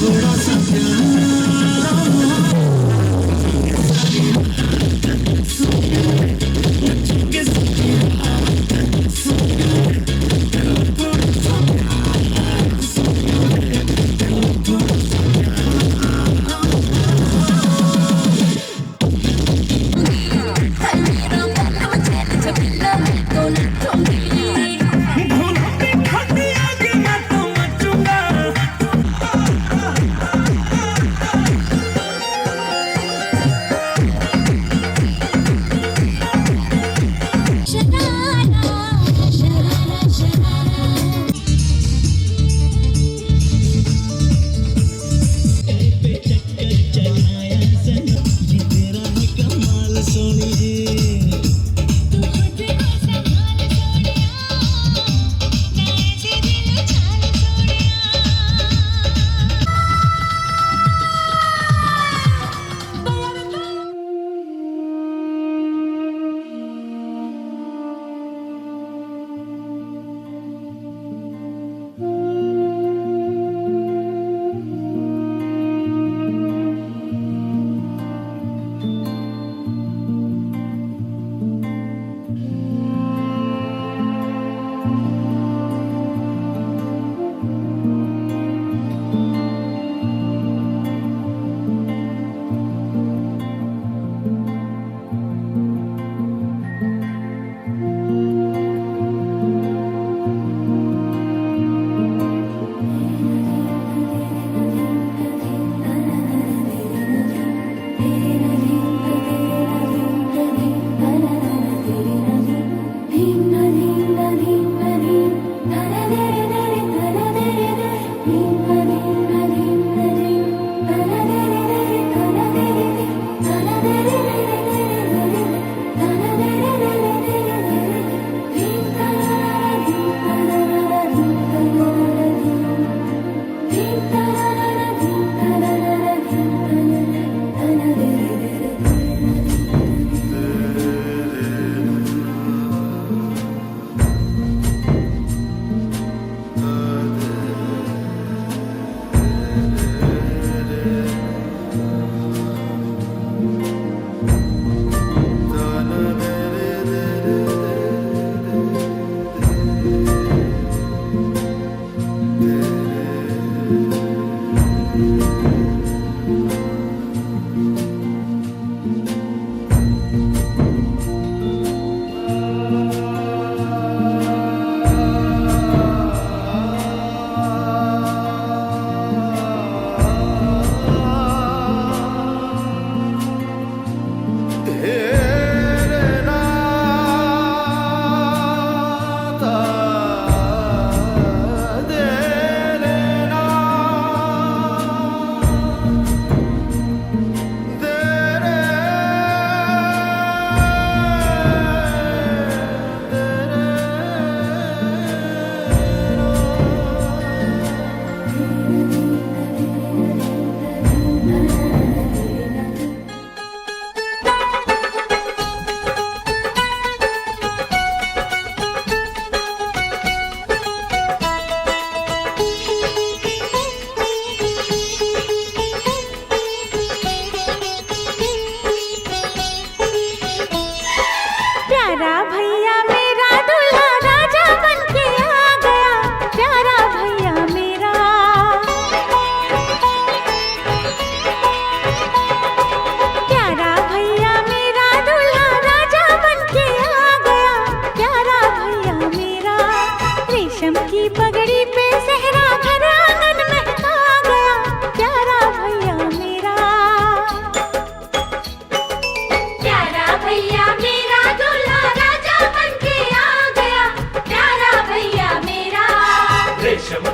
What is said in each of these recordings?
थोड़ा सा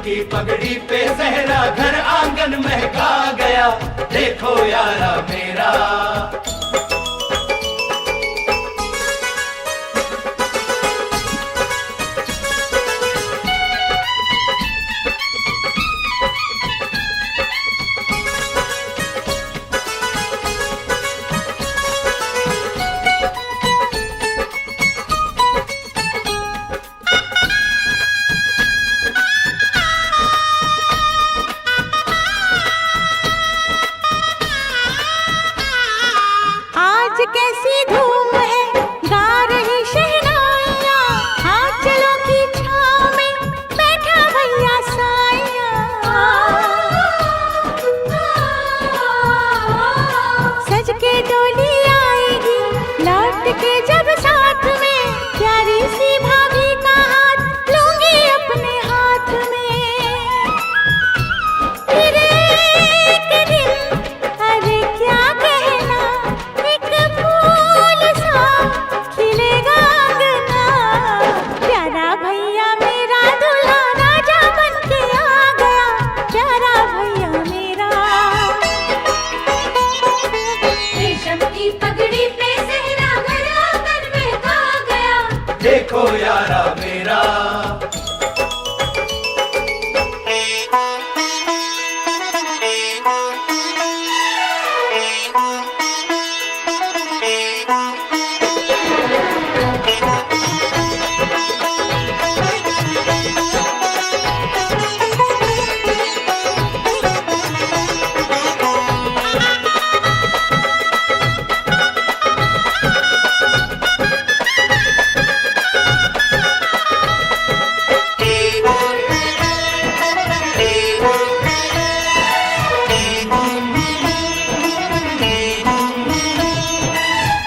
की पगड़ी पे सहरा घर आंगन महका गया, देखो यारा मेरा। यारा मेरा।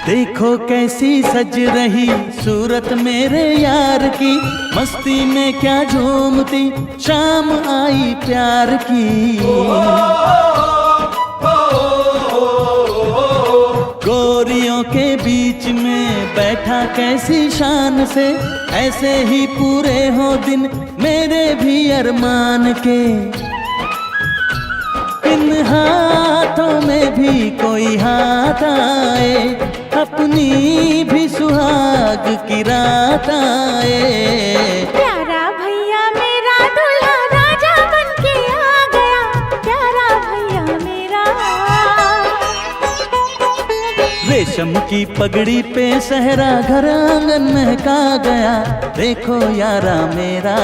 देखो कैसी सज रही सूरत मेरे यार की, मस्ती में क्या झूमती शाम आई प्यार की। गोरियों के बीच में बैठा कैसी शान से, ऐसे ही पूरे हो दिन मेरे भी अरमान के। इन हाथों में भी कोई हाथ आए, अपनी भी सुहाग की रात आए। प्यारा भैया मेरा दूल्हा राजा बन के आ गया, प्यारा भैया मेरा। रेशम की पगड़ी पे सहरा घर आंगन महका गया, देखो यारा मेरा।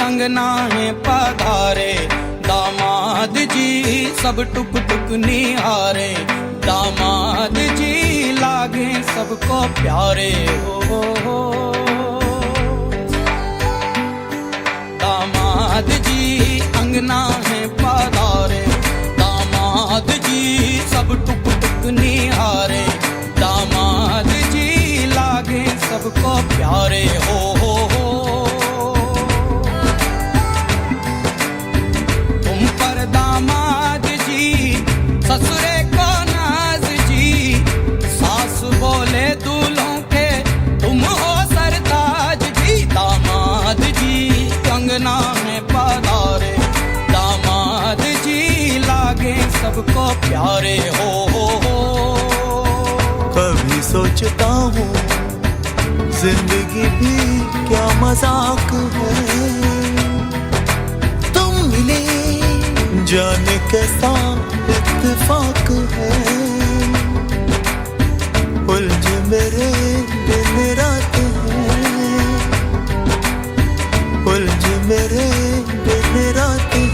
अंगना है पधारे, दामाद जी सब टुक टुक निहारे। दामाद जी लागे सबको प्यारे हो। दामाद जी अंगना है पधारे, दामाद सब टुक टुक निहारे, दामाद जी लागे सबको प्यारे। हो तुम पर दामाद जी ससुरे को नाज जी, सास बोले दूल्हों के तुम हो सरताज जी। दामाद जी कंगना में पधारे, दामाद जी लागे सबको प्यारे। हो कभी सोचता हूँ जिंदगी भी क्या मजाक है, तुम मिले जाने कैसा इत्तेफाक है। उलझे मेरे दिन रात है, उलझे मेरे दिन रात है,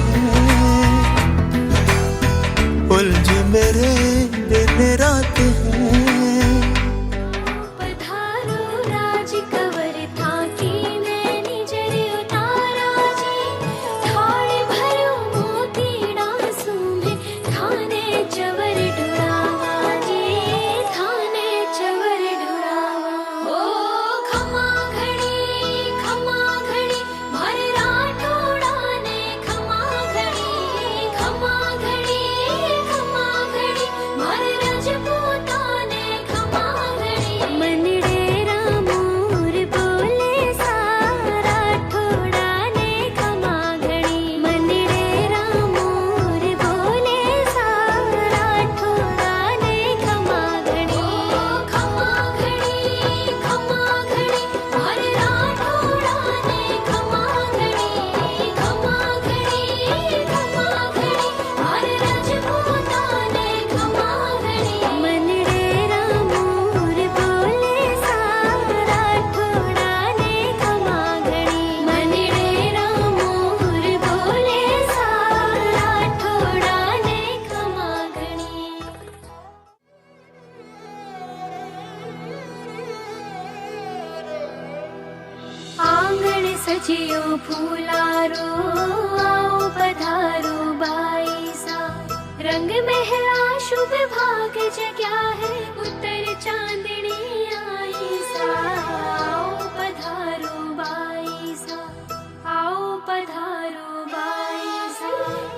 उलझे मेरे दिन रात है। पधारो राज कंवर थाकी नैनी जरी उतारा जी, थाल भरो मोती डांसू में थाने चवर ढुरावा जी, थाने चवर ढुरावा। ओ खमा घड़ी भर राठौड़ा ने खमा घड़ी, खमा घड़ी भर रजपूता ने खमा घड़ी। मनडेरा मोर बोले सारा ठोड़ा ने खमा घड़ी, मनडेरा मोर बोले सारा ठोड़ा ने खमा घड़ी। ओ खमा घड़ी भर राठौड़ा ने खमा घड़ी, खमा घड़ी भर रजपूता ने खमा घड़ी। मनडेरा मोर बोले सारा ठोड़ा ने खमा घड़ी, मनडेरा मोर बोले सारा ठोड़ा ने खमा घड़ी। आंगण सजियो फूलारो, आओ पधारो बाई सा। रंग महला शुभ भाग जग्या है, उत्तर चांदनी आई सा। आओ पधारो बाई सा, आओ पधारो बाई सा।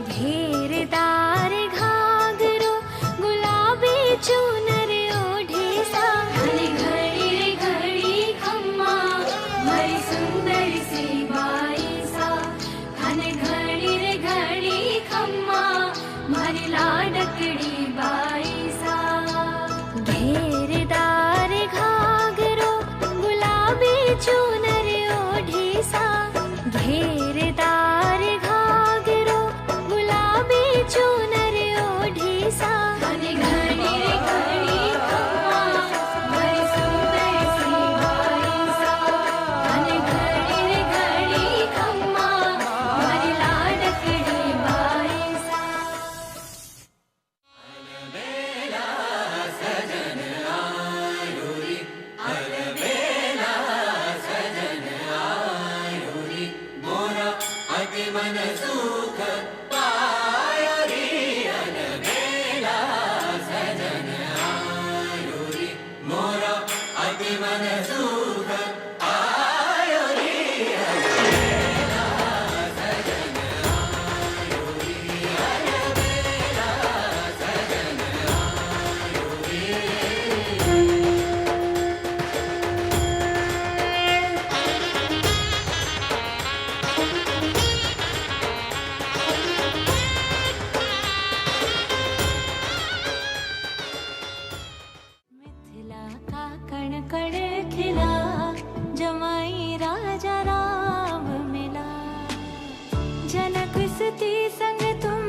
घेरदार घाघरो गुलाबी चूनर ओढ़े सा, घड़ी रे घड़ी खम्मा भरी सुंदर सी बाई सा। घड़ी रे घड़ी खम्मा भरी लाडकड़ी बाई सा। घेरदार घाघरो गुलाबी चूनर ओढ़े सा, घेरदार घाघरो गुलाबी चूनर ओढ़े सा। घड़ी रे घड़ी खम्मा भरी सुंदर सी बाई सा। घड़ी रे घड़ी खम्मा भरी लाडकड़ी बाई सा। मिथिला का कण कण खिला, जमाई राजा राम मिला। जनक सुती संग तुम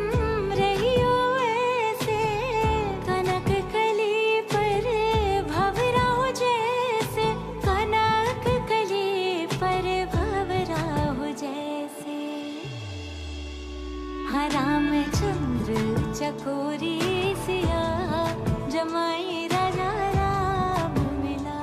रहियो ऐसे, कनक कली पर भंवरा हो जैसे, कनक कली पर भंवरा हो जैसे। हाँ रामचंद्र चकोरी सिया, जमाई राजा राम मिला।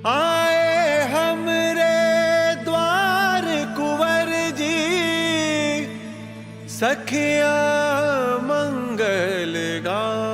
आए हमरे द्वार कुंवर जी, सखिया मंगल गाओ।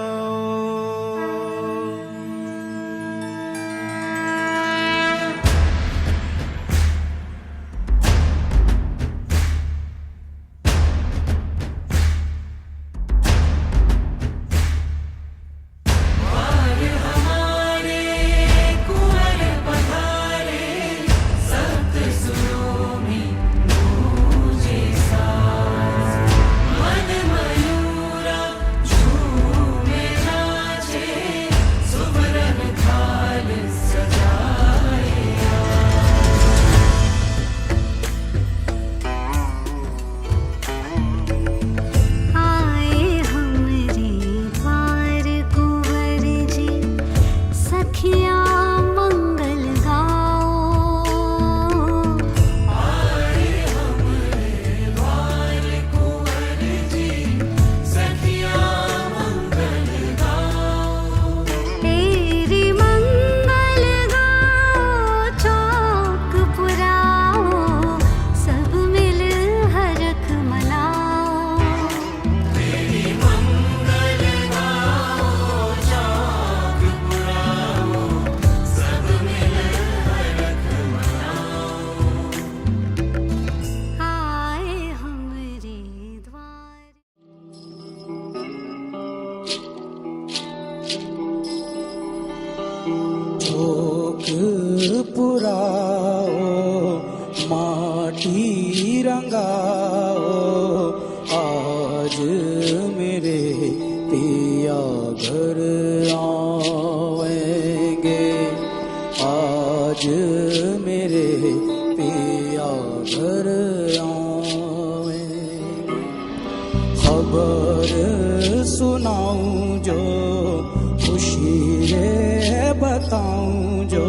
पुराओ माटी रंगाओ, आज मेरे पिया घर आएंगे, आज मेरे पिया घर आएंगे। खबर सुनाऊं जो खुशी रे बताऊं जो,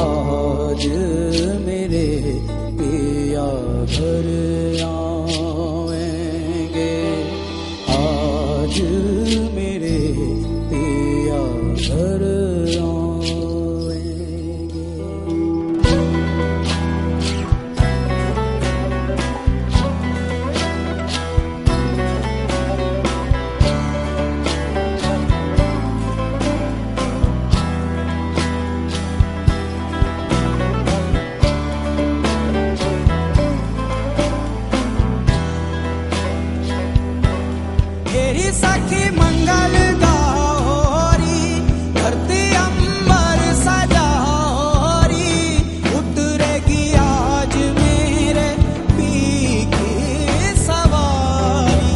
आज मेरे पिया घर आएंगे, आज मेरे पिया घर आएंगे। सखी मंगल गौरी, धरती अंबर सजारी, उतरेगी आज मेरे पी की सवारी।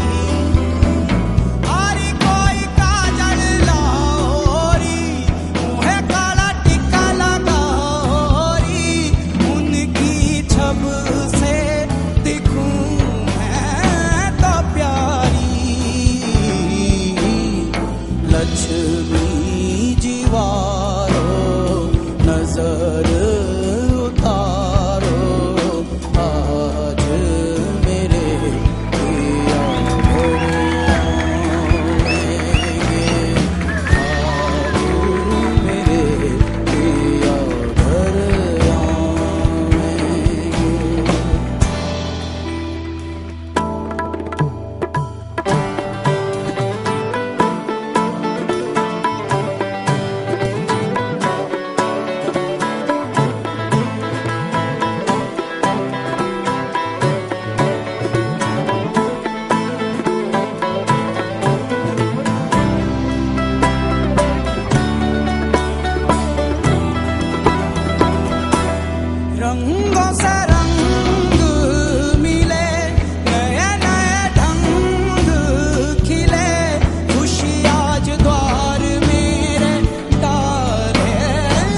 आरी कोई काजल लाओरी, मुँहे काला टिक्का लगाओरी, उनकी छब से दिखूं मैं तो प्यारी। लक्ष्मी जीवारो नजर उतारो, आज मेरे पिया घर आएंगे, आज मेरे पिया घर आएंगे। रंगों से रंग मिले, नए नए ढंग खिले, खुशी आज द्वार मेरे डाले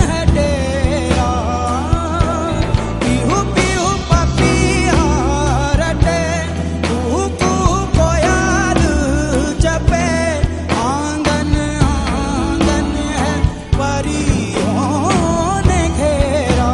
है डेरा। पीहू पीहू पपिया रटे, कुहू कुहू कोयल जपे, आंगन आंगन है परियों ने घेरा।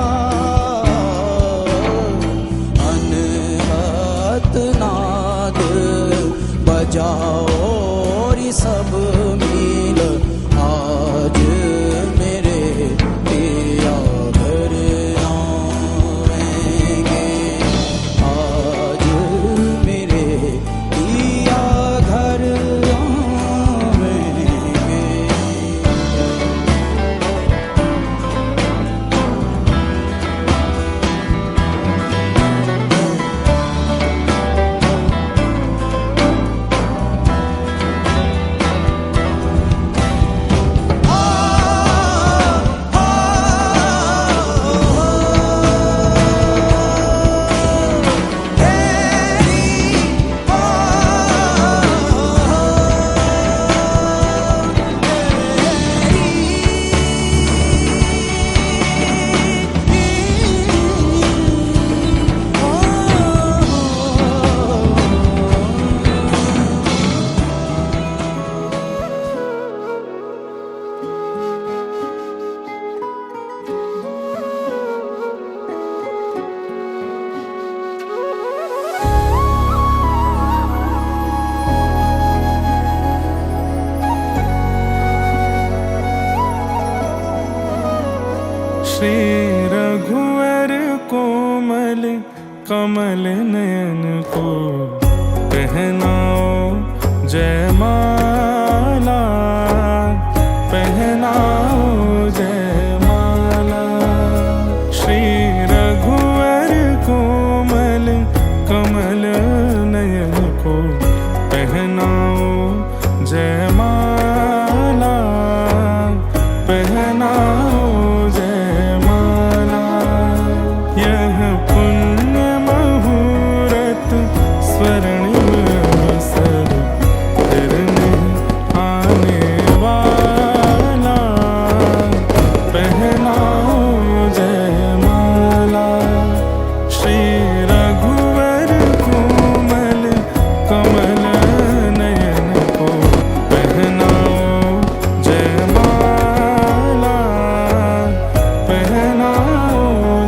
श्री रघुवर कोमल कमल नयन को पहनाओ जयमाला, पहनाओ जयमाला। श्री रघुवर कोमल कमल नयन को पहनाओ जयमाला, पहनाओ जयमाला। यह पुण्य मुहूर्त स्वर्णिम अवसर फिर नहीं आने वाला, पहनाओ जयमाला। श्री रघुवर कोमल कमल नयन को पहनाओ जयमाला, पहनाओ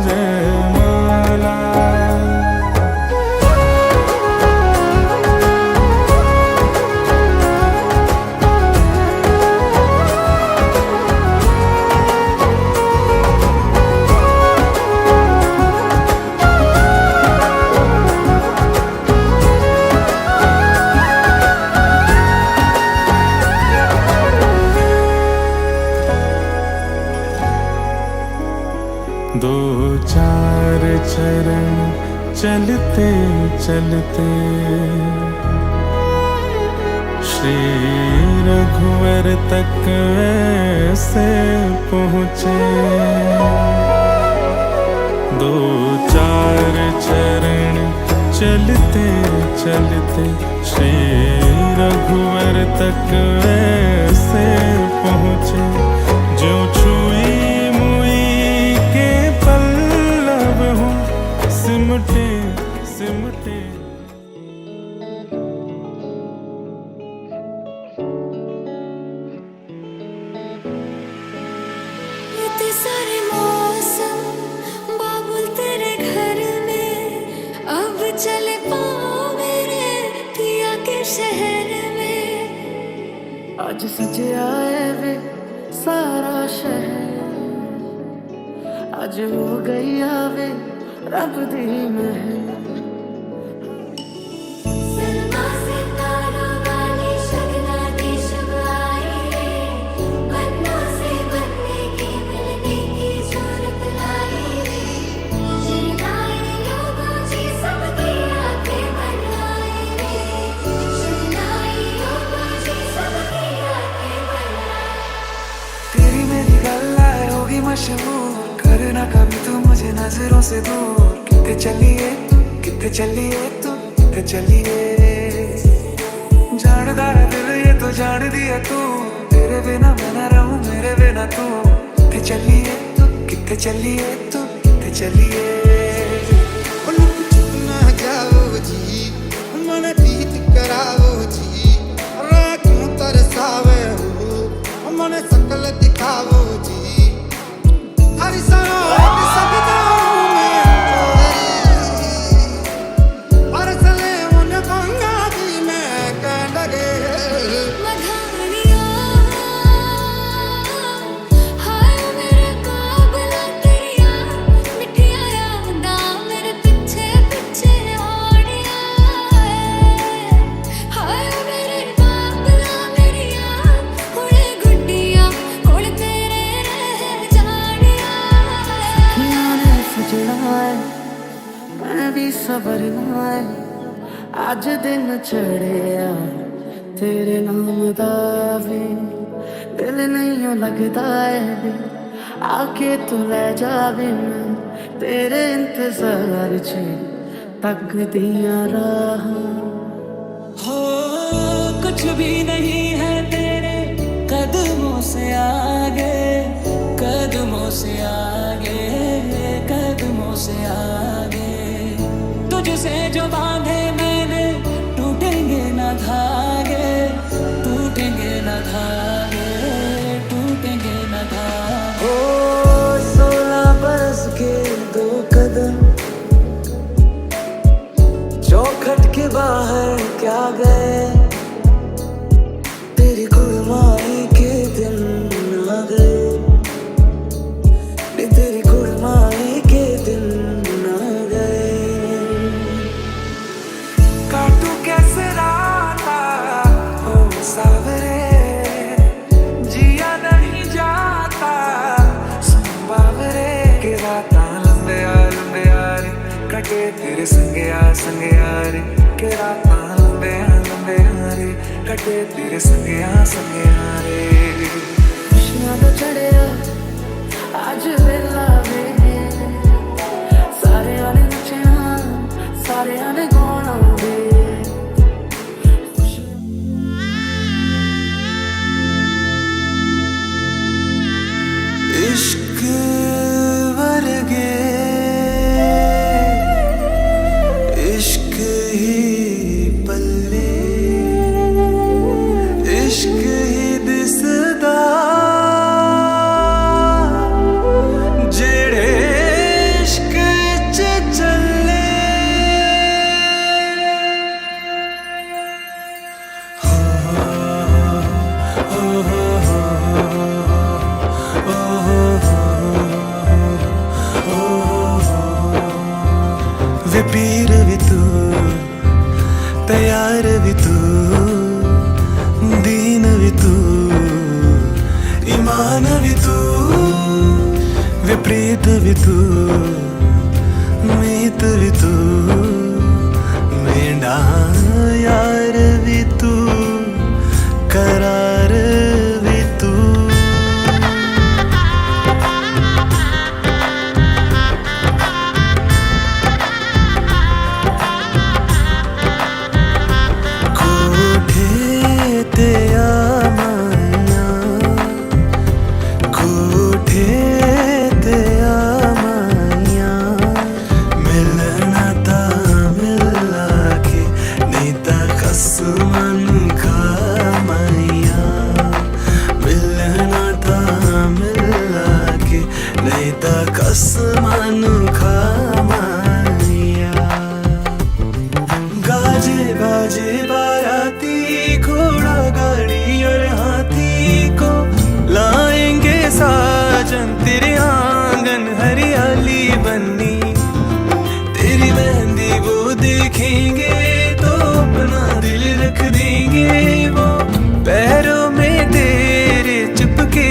जयमाला। दो चार चरण चलते चलते श्री रघुवर तक ऐसे पहुँचे। दो चार चरण चलते चलते श्री रघुवर तक ऐसे पहुँचे। जो छुई पल्लव हूँ सिमटे सिमटे। इतने सारे मौसम बाबुल तेरे घर में, अब चले पाओ मेरे पिया के शहर में। आज सज आए वे सारा शहर, आज हो गई आवे रब दी महल। सलमा सितारों वाली शगना की शब आई रे, बन्नों से बनने की मिलने की जरूरत लाई रे। शहनाई लोगों जी सबकी आंखें बन आई रे, शहनाई लोगों जी सबकी आंखें बन आई। तेरी मेरी गल्लाए होगी मशहूर, करना कभी तू मुझे नजरों से दूर। कितने चलिए तू, कितने चलिए तू, कितने चलिए। जानदा है दिल ये तो जान दिया तू, तेरे बिना मैं ना रहूं मेरे बिना तू। कितने चलिए तू, कितने चलिए तू, कितने चलिए। ना जाओ जी मन प्रीत कराओ जी, राखों तरसावे हो मन सकल दिखाओ जी। हरी सनो सकता हूँ मैं और चले उन गंगा जी में कह लगे। मघानिया हाय मेरे काबला तेरिया, मिठिया यादां मेरे पीछे पीछे आड़िया। हाय मेरे काबला मेरिया, हुणे गुड्डिया कोल तेरे रह जानिया। सखियां ने सजना है मैं भी सबरना है, आज दिन चढ़िया तेरे नाम दा वे। दिल नहीं लगता है वे, आके तू ले जावे मैं तेरे इंतजार च तकदियां राह। हो कुछ भी नहीं है तेरे कदमों से आगे, कदमों से आगे, कदमों से आगे। तुझसे जो बांधे मैंने टूटेंगे ना धागे, टूटेंगे ना धागे, टूटेंगे ना धागे। ओ 16 बरस के 2 कदम चौखट के बाहर क्या गए, तेरी कुर्बानी के दिन आ गए। तेरी के राता लंबे यारे कटे तेरे संगे यारे के राता लंबे यारे कटे तेरे संगे यारे खुशियां तो चढ़े आज वेला वे सारे आने नचना सारे आने गाना वे इश्क वर्गे इश्क ही पल्ले इश्क ही दिसदा जेड़े इश्क च चले वे पीर भी तू तैयार भी तू दीन भी तू ईमान भी तू वे प्रीत भी तू मीत भी तू मेरा यार भी तू करार भी तू कसमानु खामाया गाजे बाजे बाराती घोड़ा गाड़ी और हाथी को लाएंगे साजन तेरे आंगन हरियाली बन्नी तेरी मेहंदी वो देखेंगे तो अपना दिल रख देंगे वो पैरों में तेरे चुपके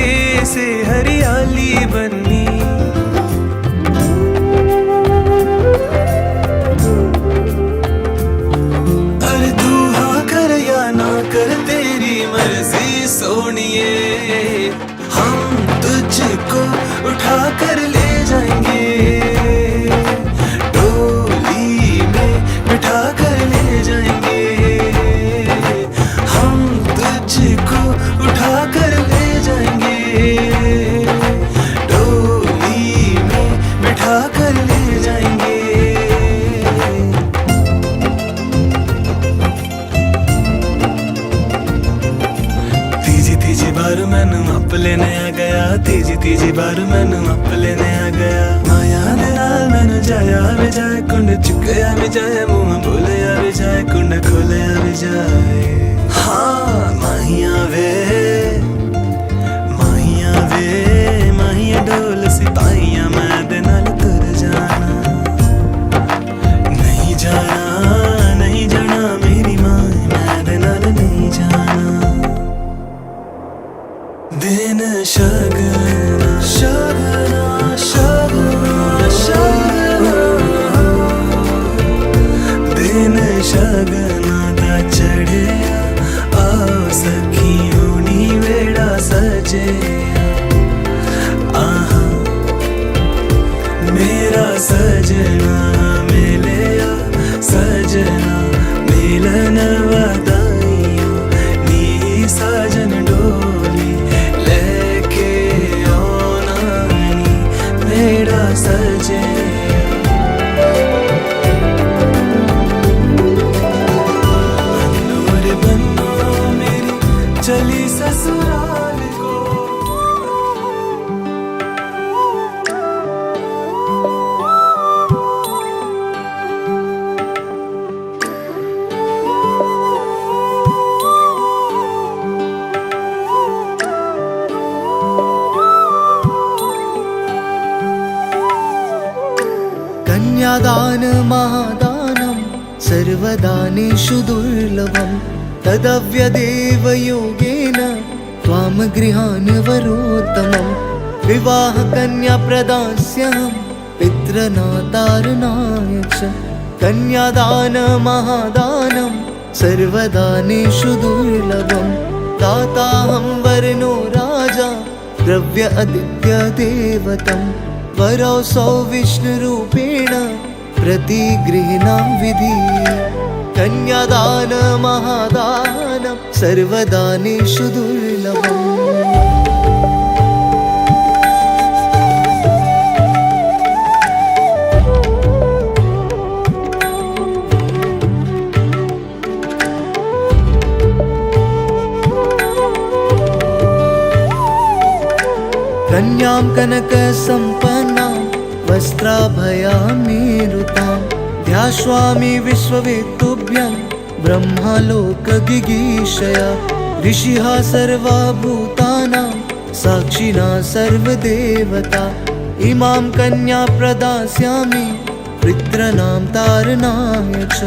से हरियाली बन्नी सोनिए हम तुझको उठा कर ले जाएंगे डोली में बिठा कर ले जाएंगे हम तुझको उठा कर ले जाएंगे डोली में बिठा कर ले जाएंगे तीजी बार मैनू अप लेने आ गया तीजी बार मैनू अप लेने आ गया माया दे नाल मैनू जाया भी जाए कुंड चुकया भी जाए मुंह बोलिया भी जाए कुंड खोलिया भी जाए हाँ माहिया वे माहिया डोल सिपाहिया मैं दे नाल तुर जाना नहीं जाना मेरी माँ मैं दे नाल नहीं जाना दिन शगना शगना शगना शगना दिन शगना दा चढ़िया आओ सखी होनी वेड़ा सजे आहा मेरा सजना मिलिया सजना मिलन वदाइयो नी साजन डोली लेके आना नी मेरा सजे बन्नो मेरी चली ससुराल को कन्यादान महादानं सर्वदानेषु दुर्लभं तदव्यदेव योगेन त्वां गृहान् वरोत्तमं विवाह कन्या प्रदास्यहं पितृनातारणाय च कन्यादान महादानं सर्वदानेषु दुर्लभं दाताहं वर्णो राजा द्रव्य आदित्य देवतं वरौसौ विष्णुरूपेण प्रतिगृह्णां विधि कन्यादान महादानं सर्वदानेषु दुर्लभम् कन्यां कनकसम्पन्नां वस्त्राभयामेरुतां ध्यास्वामि विश्ववेत्तुभ्यं ब्रह्मालोकगिगीषया ऋषिः सर्वा भूतानां साक्षिणा सर्वदेवता इमां कन्या प्रदास्यामि पितॄणां तारणाय च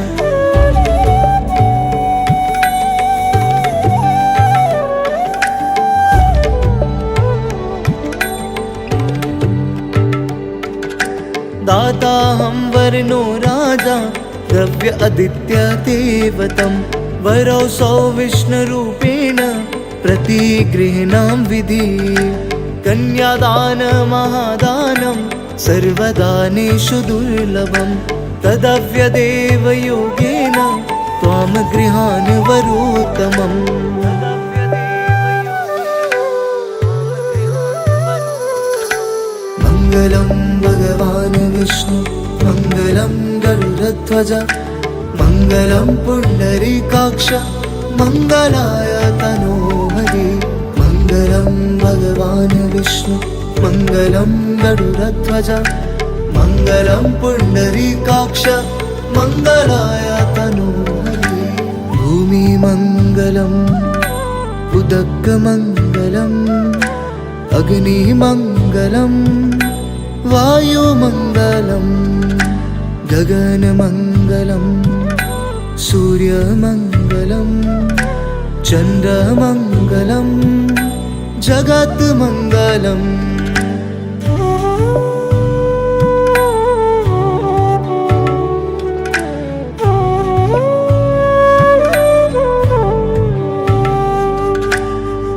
दाताहं वर्णो राजा द्रव्य आदित्य देवतं वरौसौ विष्णुरूपेण प्रतिगृह्णां विधि कन्यादान महादानं सर्वदानेषु दुर्लभं तदव्यदेवयोगेन त्वां गृहाण वरोत्तमम् मङ्गलं भगवान् विष्णु मङ्गलं गरुडध्वज मङ्गलं पुण्डरीकाक्ष मङ्गलाय तनोहरि मङ्गलं भगवान् विष्णु मङ्गलं गरुडध्वज मङ्गलं पुण्डरीकाक्ष मङ्गलाय तनोहरि भूमिमङ्गलम् उदकमङ्गलम् अग्निमङ्गलम् वायुमङ्गलं गगनमङ्गलं सूर्यमङ्गलं चन्द्रमङ्गलं जगन्मङ्गलम्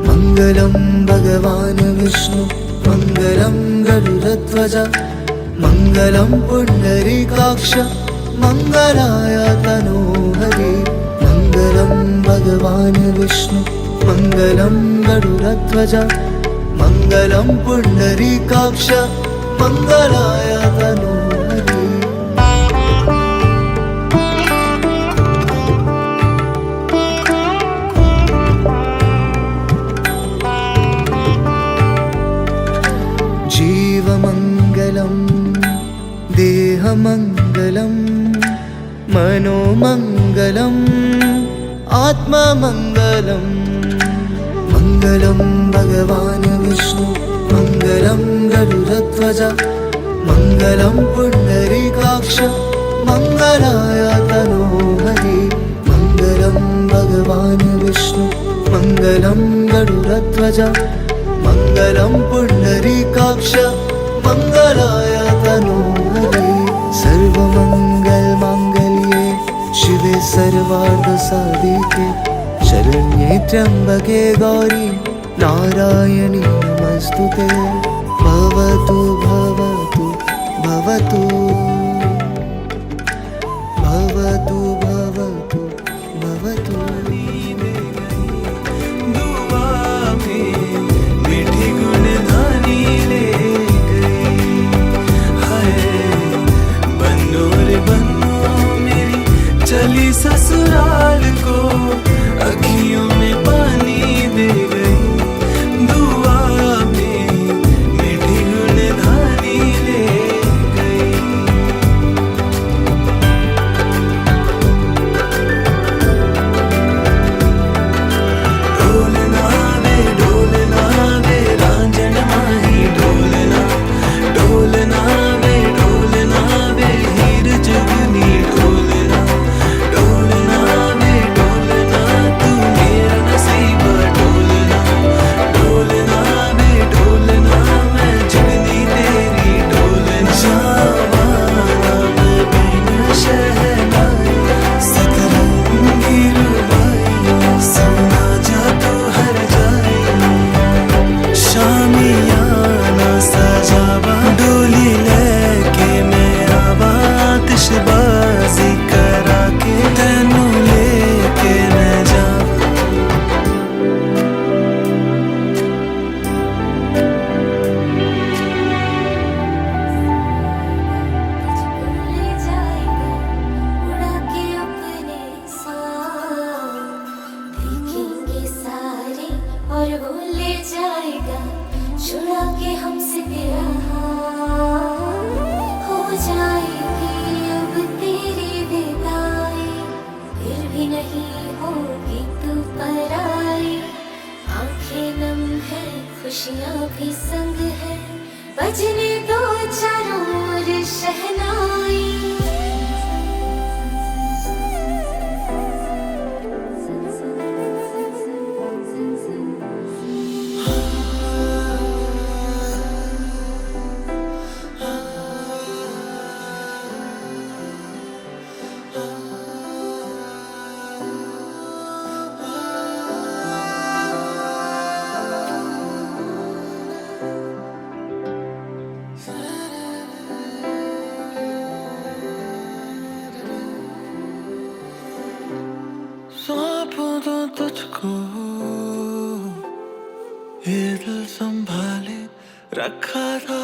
मङ्गलं भगवान् विष्णु मङ्गलं गरुडध्वज मङ्गलं पुण्डरीकाक्ष मङ्गलाय तनोहरि मङ्गलं भगवान् विष्णु मङ्गलं गरुडध्वज मङ्गलं पुण्डरीकाक्ष मङ्गलाय तनोहरि जीवमङ्गलं देहमङ्गलं मनोमङ्गलम् आत्ममङ्गलं मङ्गलं भगवान् विष्णु मङ्गलं गरुडध्वज मङ्गलं पुण्डरीकाक्ष मङ्गलाय तनोहरि मङ्गलं भगवान् विष्णु मङ्गलं गरुडध्वज मङ्गलं पुण्डरीकाक्ष मङ्गलाय तनोहरि सर्वमङ्गलमाङ्गल्ये शिवे सर्वार्थसाधिके शरण्ये त्र्यम्बके गौरी नारायणी नमस्तुते भवतु भवतु भवतु भवतु भवतु भवतु दुआ में मीठी गुणगानी ले गई हाय बन्नो रे बन्नो मेरी चली ससुराल को अखियों में पानी दे गई दुआ में मीठी गुणगानी मुझको ये दिल संभाले रखा था,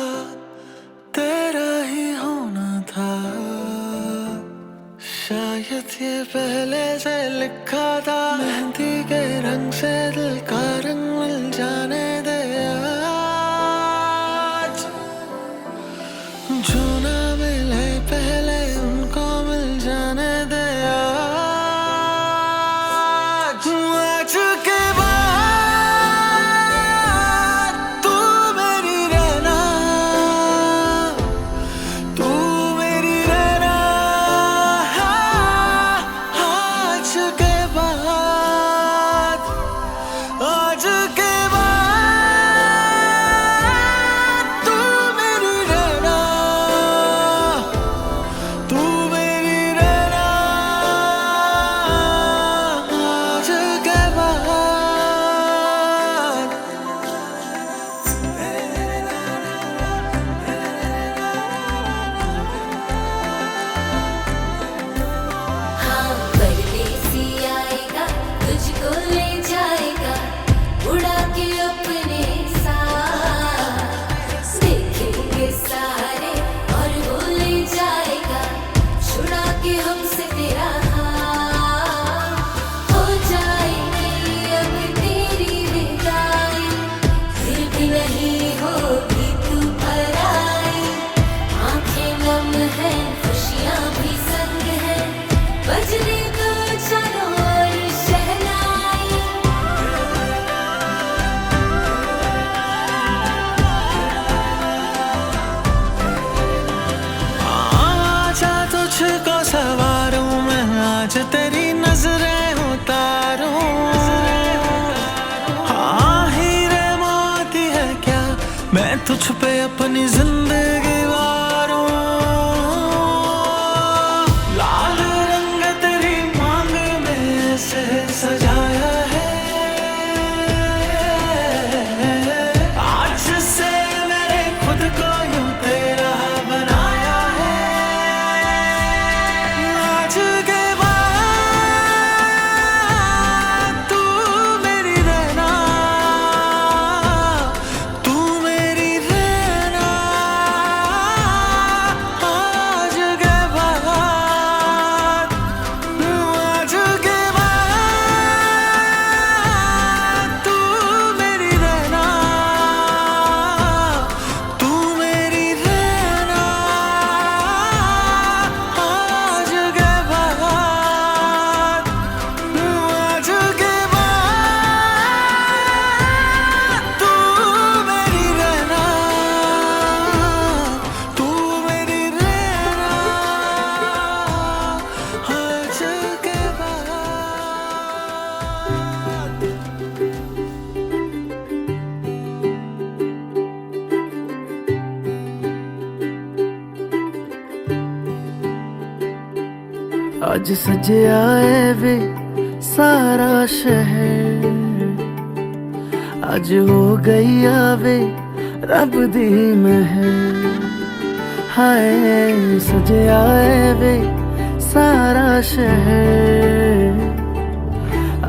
तेरा ही होना था। शायद ये पहले से लिखा था, मेहंदी के रंग से दिल का रंग मिल जाने दे आज। जो ना मिले पहले उनको मिल जाने दे आज। आज के बाद तू मेरी रहना, तू मेरी रहना। आज के बाद, आज के बाद तू मेरी रहना, तू मेरी रहना। आज के बाद हाँ परदेसी आएगा तुझको ले जाएगा उड़ा के अपने साथ। देखेंगे सारे और वो ले जाएगा छुड़ा के हमसे तेरा हाथ। हो जाएगी अब तेरी विदाई, फिर भी नहीं होगी तू पराई। आंखें नम है खुशियां भी संग है, बजने को चारों ओर शहनाई। आजा तुझको सवारूं मैं, आज तेरी नजरें उतारूं। हाँ हीरे मोती है क्या, मैं तुझ पे अपनी जिंदगी वारूं। लाल रंग तेरी मांग में से सजाया है, आज से मैंने खुद को यूं तेरा बनाया है। आज के बाद तू मेरी रहना, तू मेरी रहना। आज के बाद, आज के बाद तू मेरी रहना, तू मेरी रहना। आज के बाद, आज के बाद तू मेरी रहना, तू मेरी रहना। आज के बाद। आज सजया है वे सारा शहर, आज हो गई आवे रब दी महर। हाय सजया है वे सारा शहर,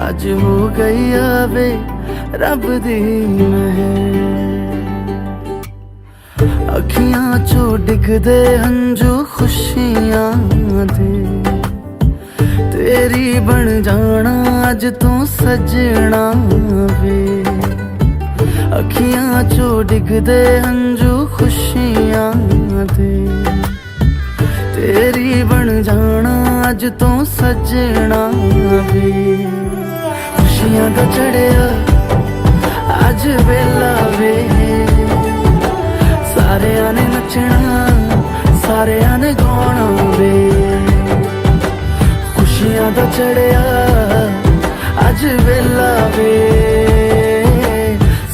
आज हो गई आवे रब दी महर। अखियां चो डिगदे हंजू खुशियां दे, तेरी बन जाना अज तू सजना वे। अखियां चो डिगदे हंजू खुशियां दे, तेरी बन जाना अज तू सजना वे। खुशियां दा चढ़िया अज वेला वे, सारेयां ने नचना सारेयां ने गाना वे। खुशियां दा चढ़िया अज वेला वे,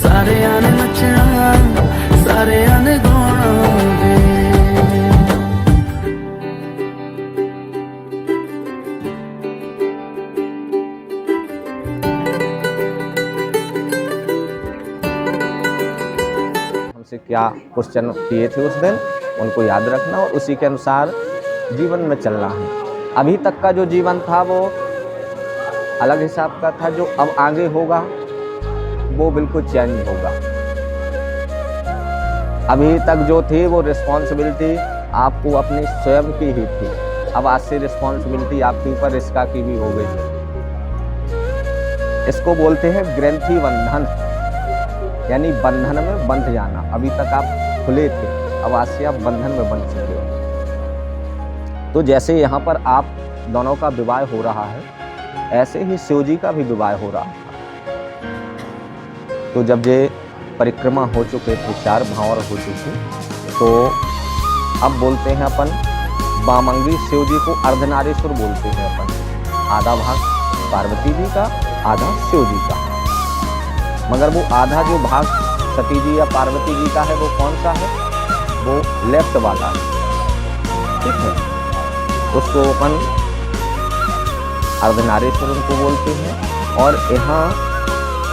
सारेयां ने नचना सारेयां ने गाना वे। हमसे क्या क्वेश्चन किए थे उस दिन, उनको याद रखना और उसी के अनुसार जीवन में चलना है। अभी तक का जो जीवन था वो अलग हिसाब का था, जो अब आगे होगा वो बिल्कुल चेंज होगा। अभी तक जो थी वो रिस्पॉन्सिबिलिटी आपको अपनी स्वयं की ही थी, अब आज से रिस्पॉन्सिबिलिटी आपके ऊपर रिस्का की भी हो गई। इसको बोलते हैं ग्रंथि बंधन, यानी बंधन में बंध जाना। अभी तक आप खुले थे, अब आज से आप बंधन में बंध चुके हो। तो जैसे यहाँ पर आप दोनों का विवाह हो रहा है, ऐसे ही शिव जी का भी विवाह हो रहा था। तो जब ये परिक्रमा हो चुके थे, 4 भावर हो चुके, तो अब बोलते हैं अपन बामंगी शिव जी को अर्धनारीश्वर बोलते हैं अपन। आधा भाग पार्वती जी का, आधा शिव जी का। मगर वो आधा जो भाग सती जी या पार्वती जी का है वो कौन सा है? वो लेफ्ट वाला है, ठीक है। उसको अपन अर्धनारीश्वर उनको बोलते हैं। और यहाँ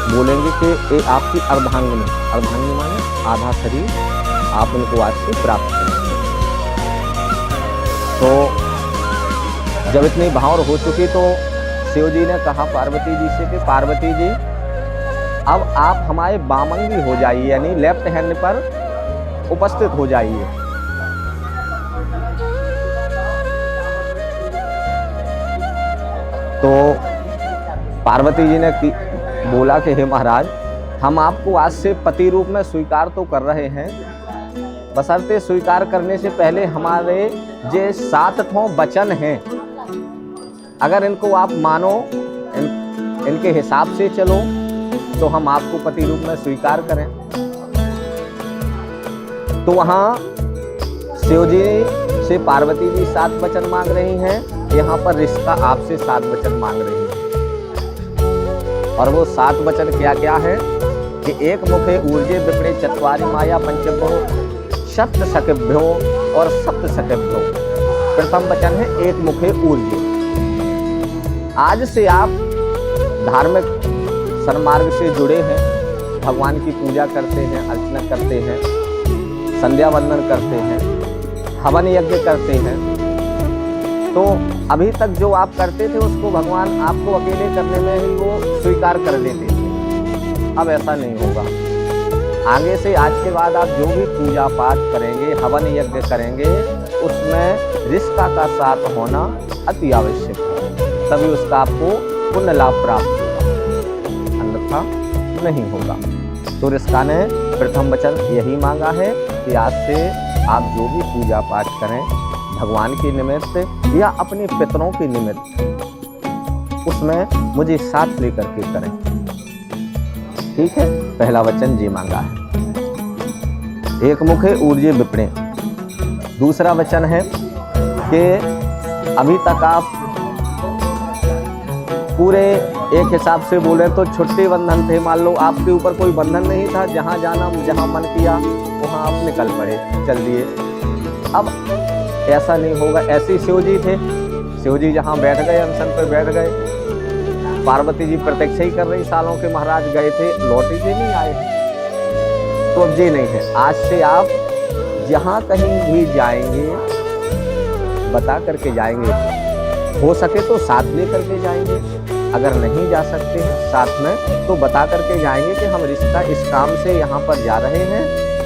बोलेंगे कि ये आपकी अर्धांगिनी, अर्धांगिनी माने आधा शरीर, आप उनको आज से प्राप्त करेंगे। तो जब इतनी भावर हो चुकी तो शिव जी ने कहा पार्वती जी से कि पार्वती जी अब आप हमारे बामंगी हो जाइए, यानी लेफ्ट हैंड पर उपस्थित हो जाइए। तो पार्वती जी ने बोला कि हे महाराज, हम आपको आज से पति रूप में स्वीकार तो कर रहे हैं, बशर्ते स्वीकार करने से पहले हमारे जे 7 ठों वचन हैं, अगर इनको आप मानो, इनके हिसाब से चलो, तो हम आपको पति रूप में स्वीकार करें। तो वहाँ शिव जी से पार्वती जी 7 वचन मांग रही हैं, यहाँ पर ऋषिका आपसे 7 वचन मांग रही है। और वो 7 वचन क्या क्या है कि एक मुखे ऊर्जे विपणे चत्वारि माया पंचभ्यो सप्त सखभ्यो और सप्त सखभ्यो। प्रथम वचन है एक मुखे ऊर्जे। आज से आप धार्मिक सन्मार्ग से जुड़े हैं, भगवान की पूजा करते हैं, अर्चना करते हैं, संध्या वंदन करते हैं, हवन यज्ञ करते हैं। तो अभी तक जो आप करते थे उसको भगवान आपको अकेले करने में ही वो स्वीकार कर लेते थे। अब ऐसा नहीं होगा। आगे से आज के बाद आप जो भी पूजा पाठ करेंगे, हवन यज्ञ करेंगे, उसमें ऋषिका का साथ होना अति आवश्यक है, तभी उसका आपको पुण्य लाभ प्राप्त होगा, अन्यथा नहीं होगा। तो ऋषिका ने प्रथम वचन यही मांगा है कि आज से आप जो भी पूजा पाठ करें भगवान के निमित्त या अपने पितरों के निमित्त, उसमें मुझे साथ लेकर के करें। ठीक है, पहला वचन जी मांगा है। एक मुखे ऊर्जे विपणे। दूसरा वचन है कि अभी तक आप पूरे एक हिसाब से बोले तो छुट्टी बंधन थे। मान लो आपके ऊपर कोई बंधन नहीं था, जहाँ जाना जहाँ मन किया वहाँ आप निकल पड़े, चल दिए। अब ऐसा नहीं होगा। ऐसे शिव जी थे, शिव जी जहाँ बैठ गए, अनशन पर बैठ गए, पार्वती जी प्रतीक्षा ही कर रही सालों के, महाराज गए थे, लौटे के नहीं आए। तो अब ये नहीं है। आज से आप जहाँ कहीं भी जाएंगे बता करके जाएंगे, हो सके तो साथ ले करके जाएंगे, अगर नहीं जा सकते हैं साथ में तो बता करके जाएंगे कि हम रिश्ता इस काम से यहाँ पर जा रहे हैं,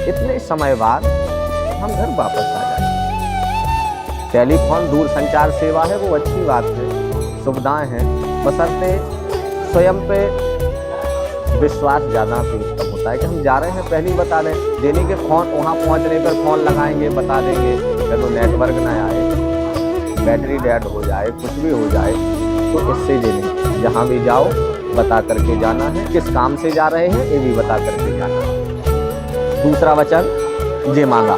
इतने समय बाद हम घर वापस आ जाएंगे। टेलीफोन दूर संचार सेवा है, वो अच्छी बात है, सुविधाएं हैं, बशर्ते स्वयं पे विश्वास ज़्यादा उत्तम होता है कि हम जा रहे हैं पहले ही बता दें। देने के फ़ोन वहाँ पहुँचने पर फ़ोन लगाएंगे, बता देंगे, चलो नेटवर्क ना आए, बैटरी डेड हो जाए, कुछ भी हो जाए, तो इससे देने जहाँ भी जाओ बता करके जाना है। किस काम से जा रहे हैं ये भी बता करके जाना है। दूसरा वचन जे मांगा,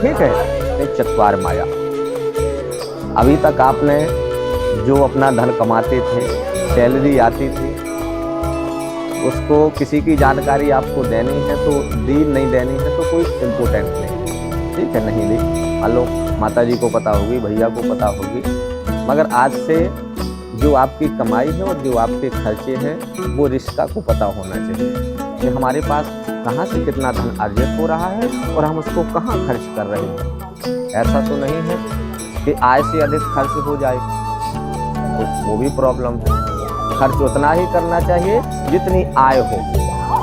ठीक है। चत्वार माया। अभी तक आपने जो अपना धन कमाते थे, सैलरी आती थी, उसको किसी की जानकारी आपको देनी है तो दी, नहीं देनी है तो कोई इम्पोर्टेंट नहीं, ठीक है, नहीं दी। मान लो माता जी को पता होगी, भैया को पता होगी, मगर आज से जो आपकी कमाई है और जो आपके खर्चे हैं वो रिश्ता को पता होना चाहिए कि हमारे पास कहाँ से कितना धन अर्जित हो रहा है और हम उसको कहाँ खर्च कर रहे हैं। ऐसा तो नहीं है कि आय से अधिक खर्च हो जाए, तो वो भी प्रॉब्लम है। खर्च उतना ही करना चाहिए जितनी आय हो।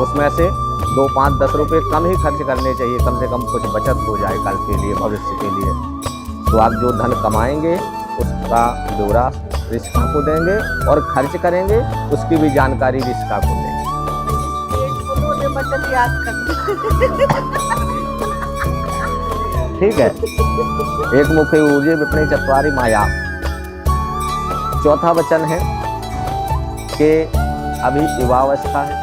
उसमें से 2, 5, 10 रुपए कम ही खर्च करने चाहिए, कम से कम कुछ बचत हो जाए कल के लिए, भविष्य के लिए। तो आप जो धन कमाएंगे उसका ब्यौरा रिश्का को देंगे और खर्च करेंगे उसकी भी जानकारी रिश्का को देंगे। ठीक है। एक मुखे ऊर्जे विपणी चत्वारी माया। चौथा वचन है कि अभी युवावस्था है,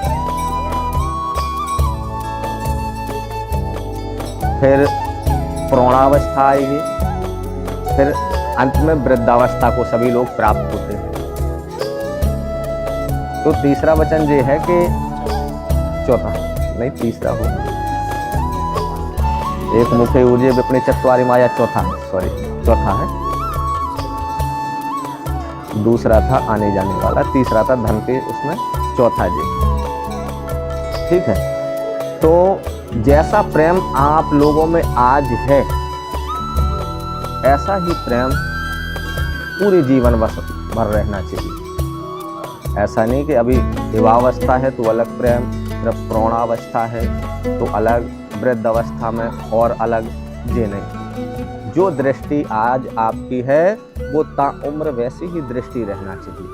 फिर प्रौढ़ावस्था आएगी, फिर अंत में वृद्धावस्था को सभी लोग प्राप्त होते हैं। तो तीसरा वचन ये है कि चौथा नहीं तीसरा हो, एक मुखे ऊर्जे विपणी चत्वारी माया चौथा है। दूसरा था आने जाने वाला, तीसरा था धन के, उसमें चौथा जी। ठीक है। तो जैसा प्रेम आप लोगों में आज है ऐसा ही प्रेम पूरे जीवन भर रहना चाहिए। ऐसा नहीं कि अभी युवावस्था है तो अलग प्रेम, जब प्रौढ़ावस्था है तो अलग, वृद्ध अवस्था में और अलग, ये नहीं। जो दृष्टि आज आपकी है वो ताउम्र वैसी ही दृष्टि रहना चाहिए।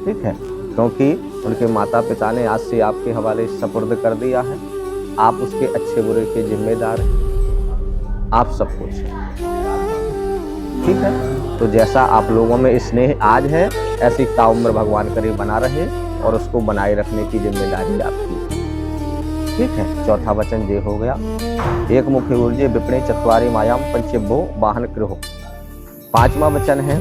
ठीक है। क्योंकि उनके माता पिता ने आज से आपके हवाले सपुर्द कर दिया है, आप उसके अच्छे बुरे के जिम्मेदार हैं, आप सब कुछ हैं। ठीक है। तो जैसा आप लोगों में स्नेह आज है ऐसी ताउम्र भगवान करे बना रहे और उसको बनाए रखने की जिम्मेदारी आपकी। ठीक है। चौथा वचन ये हो गया, एक मुखे ऊर्जे विपणी चत्वारी मायाम पंचभ्यो वाहन कृहो। पांचवा वचन है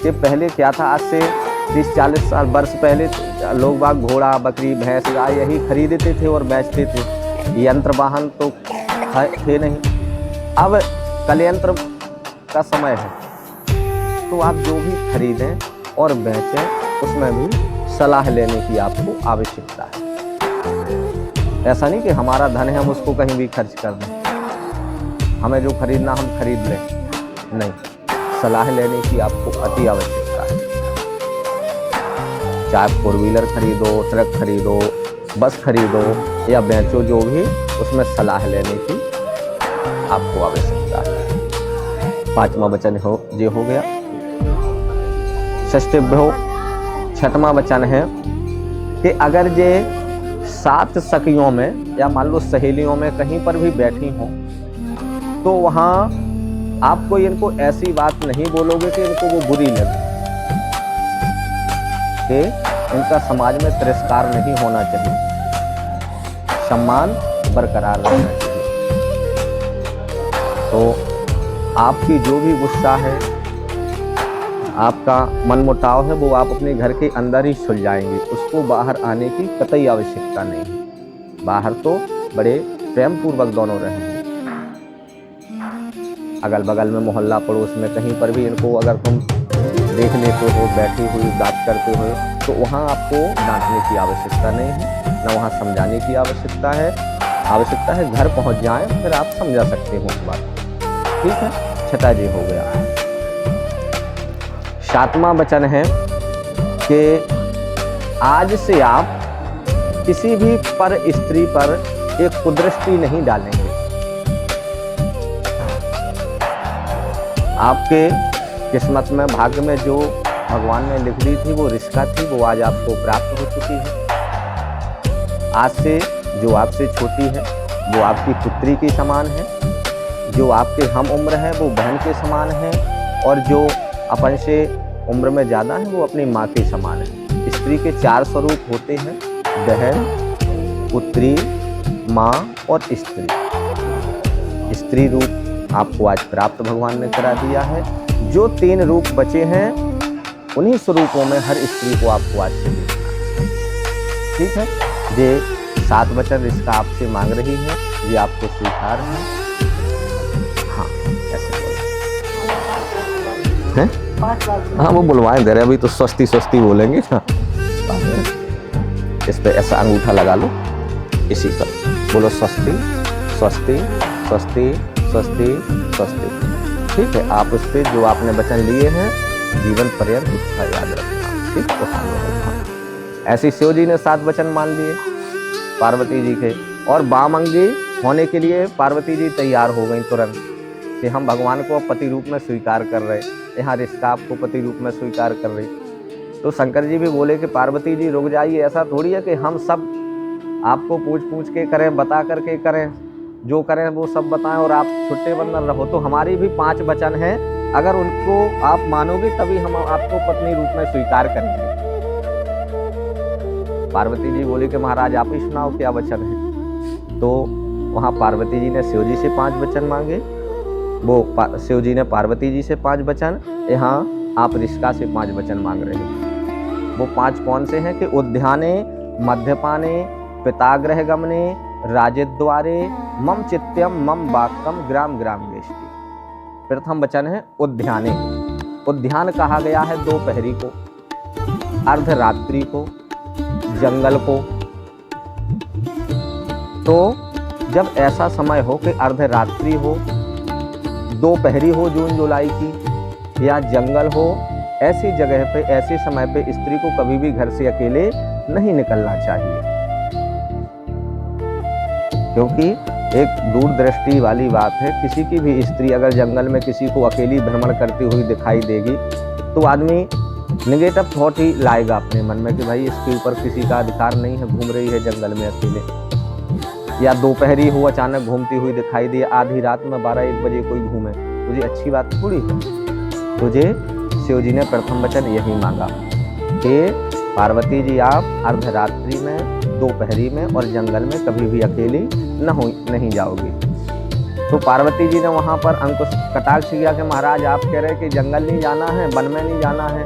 कि पहले क्या था, आज से 30-40 साल वर्ष पहले लोग बाग घोड़ा, बकरी, भैंस, गाय यही खरीदते थे और बेचते थे। यंत्र वाहन तो थे नहीं। अब कलयंत्र का समय है, तो आप जो भी खरीदें और बेचें उसमें भी सलाह लेने की आपको आवश्यकता है। ऐसा नहीं कि हमारा धन है हम उसको कहीं भी खर्च कर दें, हमें जो खरीदना हम खरीद लें, नहीं, सलाह लेने की आपको अति आवश्यकता है। चाहे 4 व्हीलर खरीदो, ट्रक खरीदो, बस खरीदो या बेचो, जो भी, उसमें सलाह लेने की आपको आवश्यकता है। पांचवा वचन ये हो गया। षष्ठभ्यो छठवां वचन है कि अगर ये 7 सखियों में या मान लो सहेलियों में कहीं पर भी बैठी हो तो वहां आप कोई इनको ऐसी बात नहीं बोलोगे कि इनको वो बुरी लगे, कि इनका समाज में तिरस्कार नहीं होना चाहिए, सम्मान बरकरार रहना चाहिए। तो आपकी जो भी गुस्सा है, आपका मनमुटाव है, वो आप अपने घर के अंदर ही सुलझाएंगे, उसको बाहर आने की कतई आवश्यकता नहीं है। बाहर तो बड़े प्रेम पूर्वक दोनों रहेंगे। अगल बगल में, मोहल्ला पड़ोस में, कहीं पर भी इनको अगर तुम देख लेते हो बैठी हुई बात करते हो तो वहाँ आपको डांटने की आवश्यकता नहीं है, न वहाँ समझाने की आवश्यकता है घर पहुँच जाए फिर आप समझा सकते हो उस बात। ठीक है। छठा जी हो गया। सातवां वचन है कि आज से आप किसी भी पर स्त्री पर एक कुदृष्टि नहीं डालेंगे। आपके किस्मत में, भाग्य में जो भगवान ने लिख दी थी वो रिश्का थी, वो आज आपको प्राप्त हो चुकी है। आज से जो आपसे छोटी है वो आपकी पुत्री के समान है, जो आपके हम उम्र है वो बहन के समान है, और जो अपन से उम्र में ज़्यादा है वो अपनी माँ के समान है। स्त्री के 4 स्वरूप होते हैं, बहन, पुत्री, माँ और स्त्री। स्त्री रूप आपको आज प्राप्त भगवान ने करा दिया है। जो 3 रूप बचे हैं उन्हीं स्वरूपों में हर स्त्री को आपको आज से देखना है। ठीक है। ये 7 वचन इसका आपसे मांग रही है, ये आपको स्वीकार है। हाँ, ऐसे बोलो हैं? हाँ, वो बुलवाएं दे रहे, अभी तो स्वस्ति बोलेंगे। हाँ, इस पे ऐसा अंगूठा लगा लो, इसी पर बोलो स्वस्ति स्वस्ति स्वस्ति स्वस्ति स्वस्ति। ठीक है। आप उस पर जो आपने वचन लिए हैं जीवन पर्यंत इसका याद रखना। ठीक, तो हाँ, ऐसे शिव जी ने 7 वचन मान लिए पार्वती जी के, और वामंगी होने के लिए पार्वती जी तैयार हो गई तुरंत कि हम भगवान को पति रूप में स्वीकार कर रहे, यहाँ रिश्ता आपको पति रूप में स्वीकार कर रही। तो शंकर जी भी बोले कि पार्वती जी रुक जाइए, ऐसा थोड़ी है कि हम सब आपको पूछ के करें, बता करके करें, जो करें वो सब बताएं और आप छुट्टे बंधन रहो। तो हमारी भी 5 वचन हैं, अगर उनको आप मानोगे तभी हम आपको पत्नी रूप में स्वीकार करेंगे। पार्वती जी बोली कि महाराज आप ही सुनाओ क्या वचन है। तो वहाँ पार्वती जी ने शिव जी से 5 वचन मांगे, वो शिव जी ने पार्वती जी से 5 वचन, यहाँ आप ऋषिका से 5 वचन मांग रहे हैं। वो 5 कौन से हैं कि उद्याने मध्यपाने पिताग्रह गमने राजद्वारे मम चित्यम मम वाक्यम ग्राम ग्राम गेष्टि। प्रथम वचन है उद्याने। उद्यान कहा गया है दोपहरी को, अर्धरात्रि को, जंगल को। तो जब ऐसा समय हो कि अर्धरात्रि हो, दोपहरी हो जून जुलाई की, या जंगल हो, ऐसी जगह पे ऐसे समय पे स्त्री को कभी भी घर से अकेले नहीं निकलना चाहिए। क्योंकि एक दूरदृष्टि वाली बात है, किसी की भी स्त्री अगर जंगल में किसी को अकेली भ्रमण करती हुई दिखाई देगी तो आदमी निगेटिव थॉट ही लाएगा अपने मन में कि भाई इसके ऊपर किसी का अधिकार नहीं है, घूम रही है जंगल में अकेले। या दोपहरी हो अचानक घूमती हुई दिखाई दी, आधी रात में 12-1 बजे कोई घूमे, तुझे अच्छी बात थोड़ी है। तुझे शिव जी ने प्रथम वचन यही मांगा कि पार्वती जी आप अर्धरात्रि में, दोपहरी में और जंगल में कभी भी अकेली नहीं जाओगी। तो पार्वती जी ने वहाँ पर अंकुश कटाक्ष किया कि महाराज आप कह रहे कि जंगल नहीं जाना है, वन में नहीं जाना है,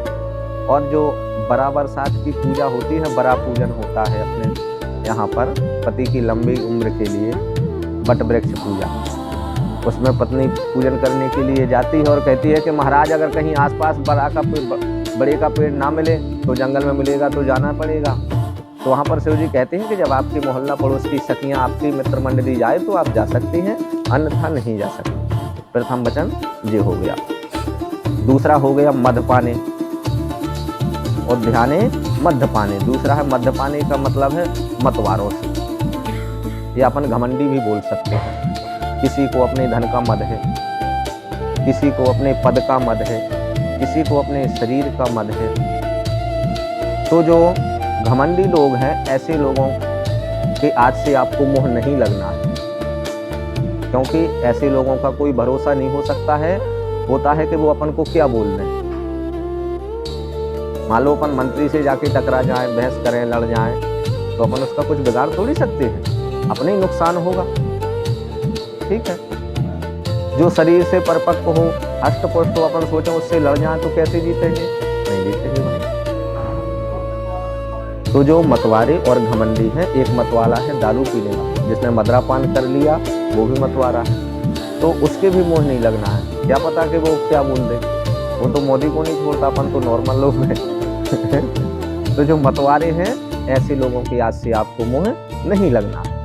और जो बड़ा बरसात की पूजा होती है, बड़ा पूजन होता है अपने यहाँ पर पति की लंबी उम्र के लिए, वट वृक्ष पूजा, उसमें पत्नी पूजन करने के लिए जाती है और कहती है कि महाराज अगर कहीं आसपास बड़े का पेड़ ना मिले तो जंगल में मिलेगा तो जाना पड़ेगा। तो वहाँ पर शिव जी कहते हैं कि जब आपकी मोहल्ला पड़ोस की सखियाँ, आपकी मित्र मंडली जाए तो आप जा सकती हैं, अन्यथा नहीं जा सकती। प्रथम वचन ये हो गया। दूसरा हो गया मध्यपाने, और ध्याने मध्यपाने। दूसरा है मध्यपाने का मतलब है मतवारों से, या अपन घमंडी भी बोल सकते हैं। किसी को अपने धन का मद है, किसी को अपने पद का मद है, किसी को अपने शरीर का मद है। तो जो घमंडी लोग हैं, ऐसे लोगों के आज से आपको मोह नहीं लगना है, क्योंकि ऐसे लोगों का कोई भरोसा नहीं हो सकता है। होता है कि वो अपन को क्या बोल रहे हैं। मान लो अपन मंत्री से जाके टकरा जाएं, बहस करें, लड़ जाएं, तो अपन उसका कुछ बिगाड़ थोड़ी सकते हैं, अपने ही नुकसान होगा। ठीक है, जो शरीर से परिपक्व हो, हष्ट-पुष्ट हो, अपन सोचें उससे लड़ जाएं तो कैसे जीतेंगे? नहीं जीतेंगे भाई। तो जो मतवारे और घमंडी हैं, एक मतवाला है दारू पीने वाला, जिसने मदरापान कर लिया वो भी मतवारा है, तो उसके भी मोह नहीं लगना है। क्या पता कि वो क्या बोल दे, वो तो मोदी को नहीं छोड़ता, अपन तो नॉर्मल लोग हैं। तो जो मतवारे हैं, ऐसे लोगों की आज से आपको मोह नहीं लगना है।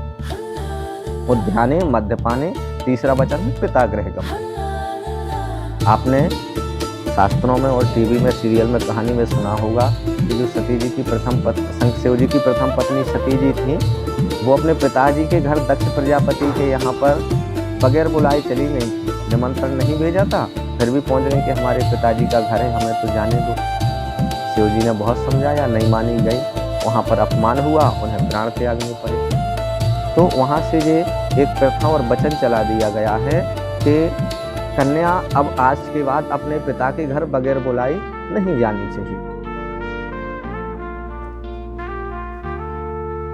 उद्याने मध्यपाने। तीसरा वचन है पिताग्रह गमने। आपने शास्त्रों में और टीवी में, सीरियल में, कहानी में सुना होगा कि जो सती जी की शिव जी की प्रथम पत्नी सती जी थी, वो अपने पिताजी के घर दक्ष प्रजापति के यहाँ पर बगैर बुलाए चली गई। निमंत्रण नहीं भेजा था, फिर भी पहुँच गई कि हमारे पिताजी का घर है, हमें तो जाने दो। शिव जी ने बहुत समझाया, नहीं मानी गई। वहाँ पर अपमान हुआ, उन्हें प्राण त्यागने पड़े। तो वहाँ से ये एक प्रथा और वचन चला दिया गया है कि कन्या अब आज के बाद अपने पिता के घर बगैर बुलाई नहीं जानी चाहिए।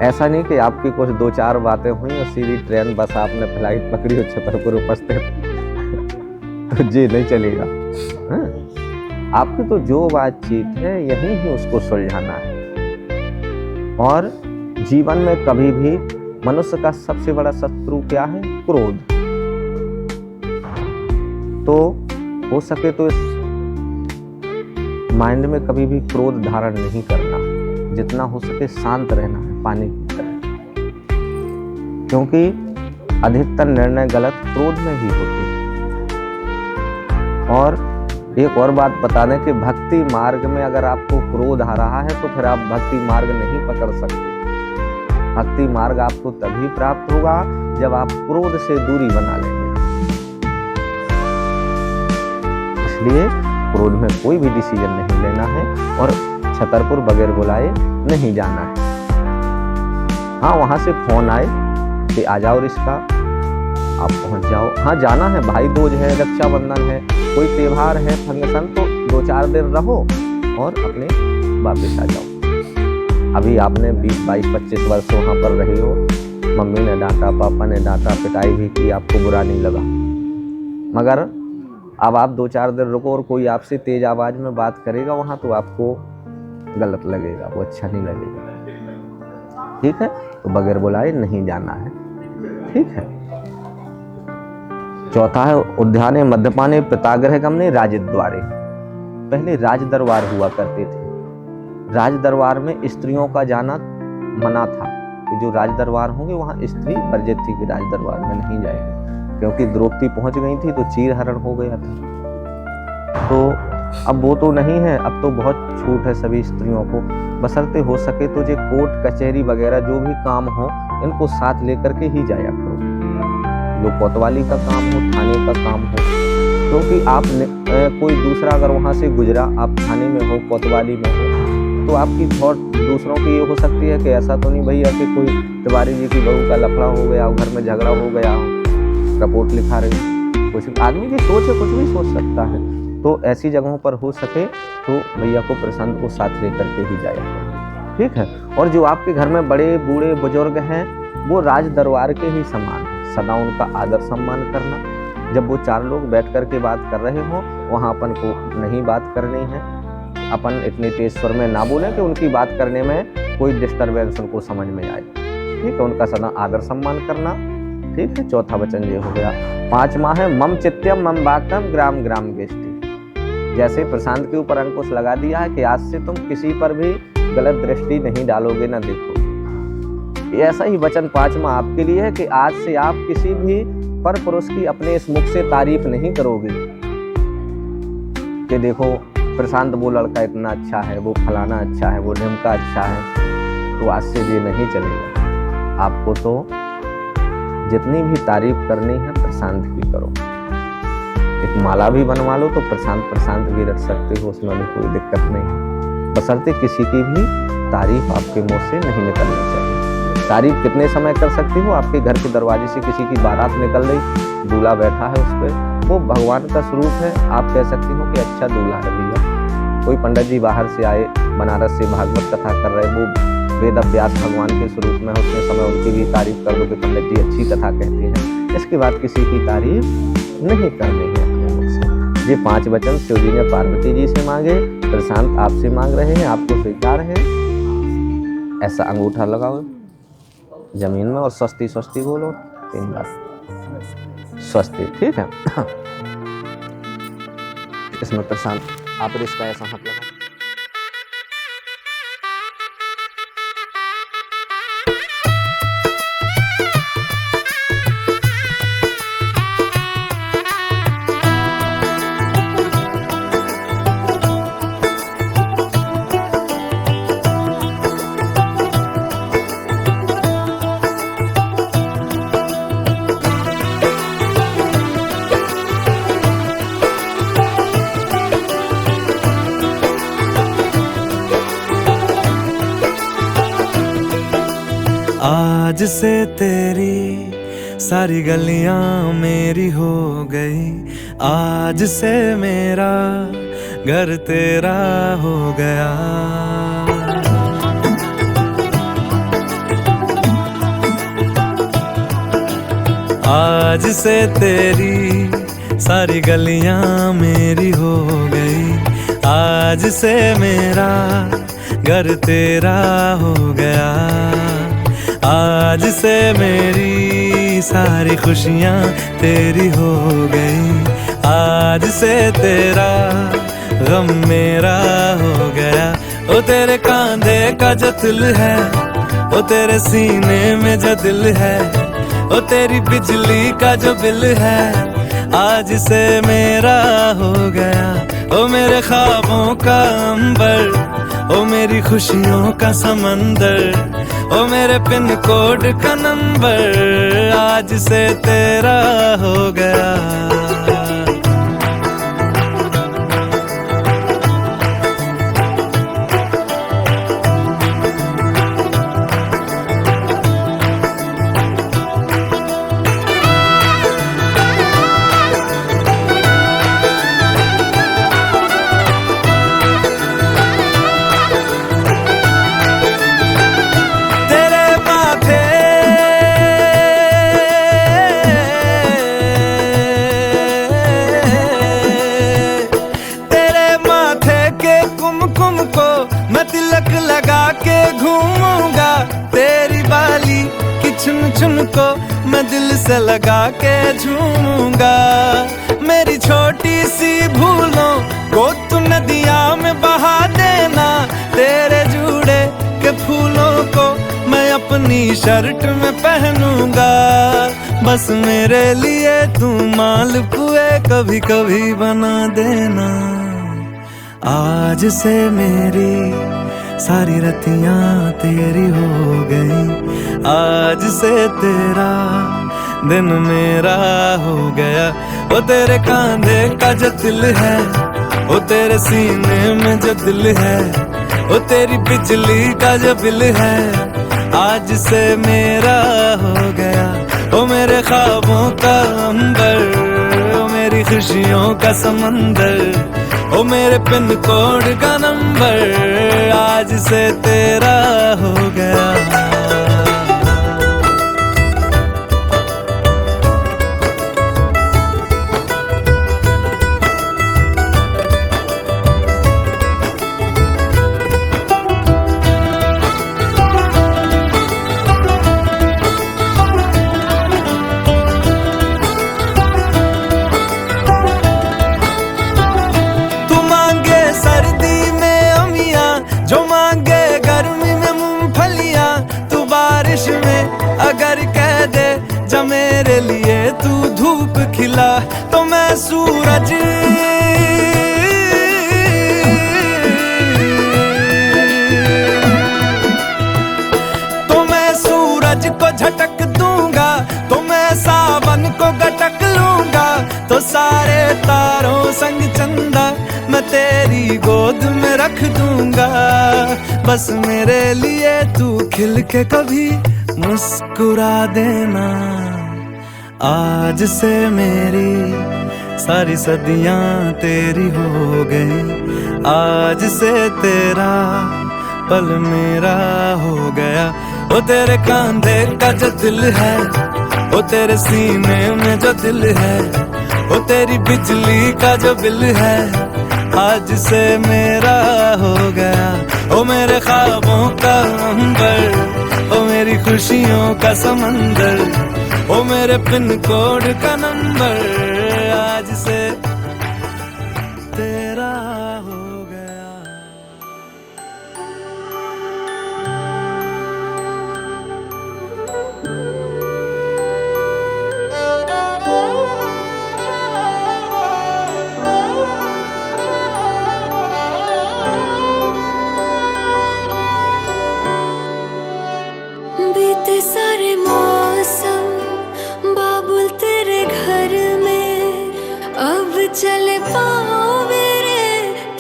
ऐसा नहीं कि आपकी कुछ 2-4 बातें हुई और सीधी ट्रेन बस आपने फ्लाइट पकड़ी और छतरपुर उपस्थित तो ये नहीं चलेगा। आपकी तो जो बातचीत है यही ही उसको सुलझाना है। और जीवन में कभी भी मनुष्य का सबसे बड़ा शत्रु क्या है? क्रोध। तो हो सके तो इस माइंड में कभी भी क्रोध धारण नहीं करना, जितना हो सके शांत रहना है, पानी की तरह। क्योंकि अधिकतर निर्णय गलत क्रोध में ही होते हैं। और एक और बात बता दें कि भक्ति मार्ग में अगर आपको क्रोध आ रहा है तो फिर आप भक्ति मार्ग नहीं पकड़ सकते। भक्ति मार्ग आपको तभी प्राप्त होगा जब आप क्रोध से दूरी बना लेंगे। इसलिए क्रोध में कोई भी डिसीजन नहीं लेना है और छतरपुर बगैर बुलाए नहीं जाना है। हाँ, वहां से फोन आए कि आ जाओ रिश्ता, आप पहुंच जाओ। हाँ, जाना है, भाई दूज है, रक्षाबंधन है, कोई त्योहार है, फंक्शन, तो 2-4 दिन रहो और अपने वापस आ जाओ। अभी आपने 20, 22, 25 वर्ष वहाँ पर रहे हो, मम्मी ने डांटा, पापा ने डांटा, पिटाई भी की, आपको बुरा नहीं लगा। मगर अब आप 2-4 दिन रुको और कोई आपसे तेज आवाज में बात करेगा वहाँ, तो आपको गलत लगेगा, वो अच्छा नहीं लगेगा। ठीक है, तो बगैर बुलाए नहीं जाना है। ठीक है। चौथा है उद्यान मद्यपाने पितागृह गमने राजद्वारे। पहले राज दरबार हुआ करते थे। राज दरबार में स्त्रियों का जाना मना था कि जो राज दरबार होंगे वहाँ स्त्री वर्जित थी कि राज दरबार में नहीं जाएंगे, क्योंकि द्रौपदी पहुंच गई थी तो चीर हरण हो गया था। तो अब वो तो नहीं है, अब तो बहुत छूट है सभी स्त्रियों को, बशर्ते हो सके तो जो कोर्ट कचहरी वगैरह जो भी काम हो इनको साथ लेकर के ही जाया करो। जो कोतवाली का काम हो, थाने का काम हो, क्योंकि आप कोई दूसरा अगर वहाँ से गुजरा, आप थाने में हो, कोतवाली में हो, तो आपकी थॉट दूसरों की ये हो सकती है कि ऐसा तो नहीं भैया कि कोई तिवारी जी की बहू का लफड़ा हो गया हो, घर में झगड़ा हो गया हो, रिपोर्ट लिखा रही। कुछ आदमी की सोच है, कुछ भी सोच सकता है। तो ऐसी जगहों पर हो सके तो भैया को प्रशांत को साथ लेकर के ही जाया करो। ठीक है। और जो आपके घर में बड़े बूढ़े बुजुर्ग हैं वो राज दरबार के ही समान है, सदा उनका आदर सम्मान करना। जब वो 4 लोग बैठ कर के बात कर रहे हो वहाँ अपन को नहीं बात करनी है, अपन इतने तेज स्वर में ना बोलें कि उनकी बात करने में कोई डिस्टर्बेंस उनको समझ में आए। ठीक है, उनका सदा आदर सम्मान करना। ठीक है, चौथा वचन ये हो गया। 5वां है मम चित्यम मम वाक्यम ग्राम ग्राम गेष्टि। जैसे प्रशांत के ऊपर अंकुश लगा दिया है कि आज से तुम किसी पर भी गलत दृष्टि नहीं डालोगे, ना देखोगे। ऐसा ही वचन 5वां आपके लिए है कि आज से आप किसी भी पर पुरुष की अपने इस मुख से तारीफ नहीं करोगे कि देखो प्रशांत वो लड़का इतना अच्छा है, वो फलाना अच्छा है, वो ढिमका अच्छा है। तो आज से ये नहीं चलेगा। आपको तो जितनी भी तारीफ करनी है प्रशांत की करो। एक माला भी बनवा लो तो प्रशांत भी रख सकते हो, उसमें भी कोई दिक्कत नहीं। बशर्ते किसी की भी तारीफ आपके मुंह से नहीं निकलनी चाहिए। तारीफ कितने समय कर सकती हो? आपके घर के दरवाजे से किसी की बारात निकल रही, दूल्हा बैठा है उस पर, वो भगवान का स्वरूप है, आप कह सकती हो कि अच्छा दूल्हा है भैया। कोई पंडित जी बाहर से आए, बनारस से भागवत कथा कर रहे, वो वेद अभ्यास भगवान के स्वरूप में, उतने समय उनकी भी तारीफ कर दो कि पंडित जी अच्छी कथा कहते हैं। इसके बाद किसी की तारीफ नहीं करनी है अपने मुख से। ये 5 वचन शिव जी ने पार्वती जी से मांगे, प्रशांत आपसे मांग रहे हैं, आपको स्वीकार है। ऐसा अंगूठा लगाओ जमीन में और स्वस्ति स्वस्ति बोलो 3 बार, स्वस्ति। ठीक है। इसमें प्रशांत आप इसका ऐसा हाथ लगाओ। आज से तेरी सारी गलियां मेरी हो गई, आज से मेरा घर तेरा हो गया। आज से तेरी सारी गलियां मेरी हो गई, आज से मेरा घर तेरा हो गया। आज से मेरी सारी खुशियाँ तेरी हो गई, आज से तेरा गम मेरा हो गया। ओ तेरे कांधे का जो दिल है, ओ तेरे सीने में जो दिल है, ओ तेरी बिजली का जो बिल है, आज से मेरा हो गया, ओ मेरे ख्वाबों का अंबर, ओ मेरी खुशियों का समंदर, ओ मेरे पिन कोड का नंबर आज से तेरा हो गया। लगा के घूमूंगा तेरी बाली की चुन चुन को मैं दिल से लगा के झूमूंगा। मेरी छोटी सी भूलों को तू नदिया में बहा देना, तेरे जुड़े के फूलों को मैं अपनी शर्ट में पहनूंगा। बस मेरे लिए तू मालपुए कभी कभी बना देना। आज से मेरी सारी रतियां तेरी हो गई, आज से तेरा दिन मेरा हो गया। वो तेरे कांधे का जो दिल है, वो तेरे सीने में जो दिल है, वो तेरी बिजली का जो बिल है आज से मेरा हो गया। वो मेरे ख्वाबों का अंबर, वो मेरी खुशियों का समंदर, ओ मेरे पिन कोड का नंबर आज से तेरा हो गया। जो मांगे गर्मी में मूंगफलियां, तू बारिश में अगर कह दे जब मेरे लिए तू धूप खिला तो मैं सूरज को झटक दूंगा, तो मैं सावन को गटक लूंगा। तो सारे तारों संग चंदा मैं तेरी गोद में रख दूंगा। बस मेरे लिए तू खिल के कभी मुस्कुरा देना। आज से मेरी सारी सदियां तेरी हो गई, आज से तेरा पल मेरा हो गया। वो तेरे कांधे का जो दिल है, वो तेरे सीने में जो दिल है, वो तेरी बिजली का जो बिल है आज से मेरा हो गया। ओ मेरे ख्वाबों का अंबर, ओ मेरी खुशियों का समंदर, ओ मेरे पिन कोड का नंबर आज से तेरा हो गया। बीते सारे मौसम बाबुल तेरे घर में, अब चले पाओ मेरे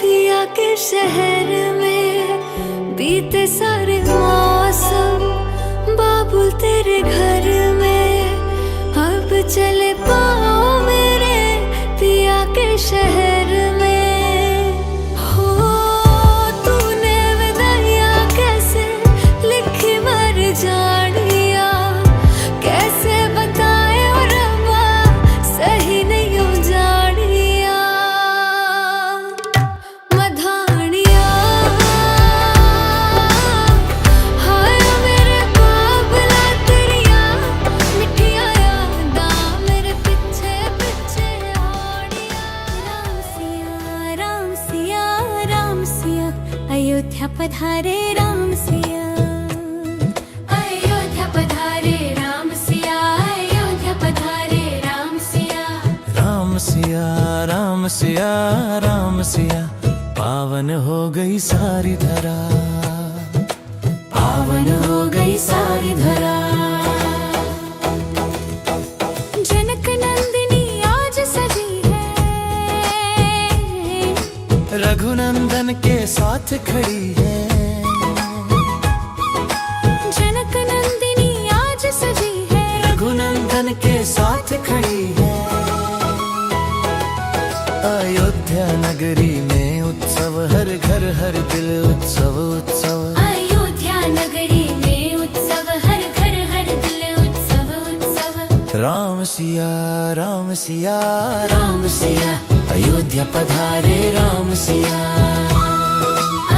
पिया के शहर में। बीते सारे मौसम बाबुल तेरे घर में, अब चले पाओ मेरे पिया के शहर में। अयोध्या पधारे राम सिया, अयोध्या पधारे राम सिया, अयोध्या पधारे राम सिया। राम सिया राम सिया राम सिया, पावन हो गई सारी धरा, पावन हो गई सारी धरा। जनक नंदिनी आज सजी है, रघुनंदन के साथ खड़ी है। जनक नंदिनी आज सजी है, रघुनंदन के साथ खड़ी है। अयोध्या नगरी में उत्सव, हर घर हर दिल उत्सव उत्सव। अयोध्या नगरी में उत्सव, हर घर हर दिल उत्सव उत्सव। राम सिया राम सिया राम सिया, अयोध्या पधारे राम सिया।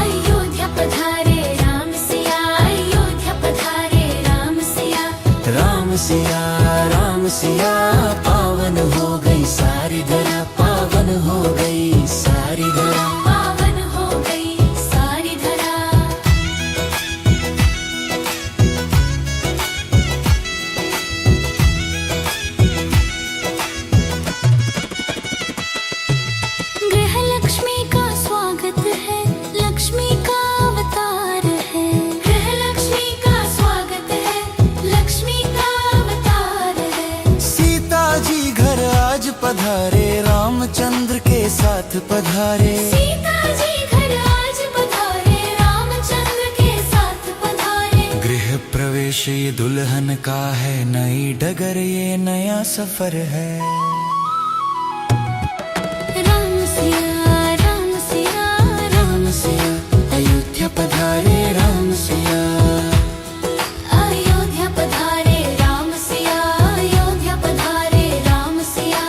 अयोध्या पधारे राम सिया, अयोध्या पधारे राम सिया। राम सिया राम सिया, पावन हो गई सारी धरा, पावन हो गई सारी धरा। पावन हो गई सारी धरा। गृह लक्ष्मी का स्वागत है, लक्ष्मी का अवतार है। गृह लक्ष्मी का स्वागत है, लक्ष्मी का अवतार है। सीता जी घर आज पधारे, रामचंद्र के साथ पधारे। सीता जी घर आज पधारे, रामचंद्र के साथ पधारे। गृह प्रवेश ये दुल्हन का है, नई डगर ये नया सफर है। राम सिया राम सिया राम सिया, अयोध्या पधारे राम सिया। अयोध्या पधारे राम सिया, अयोध्या पधारे राम सिया।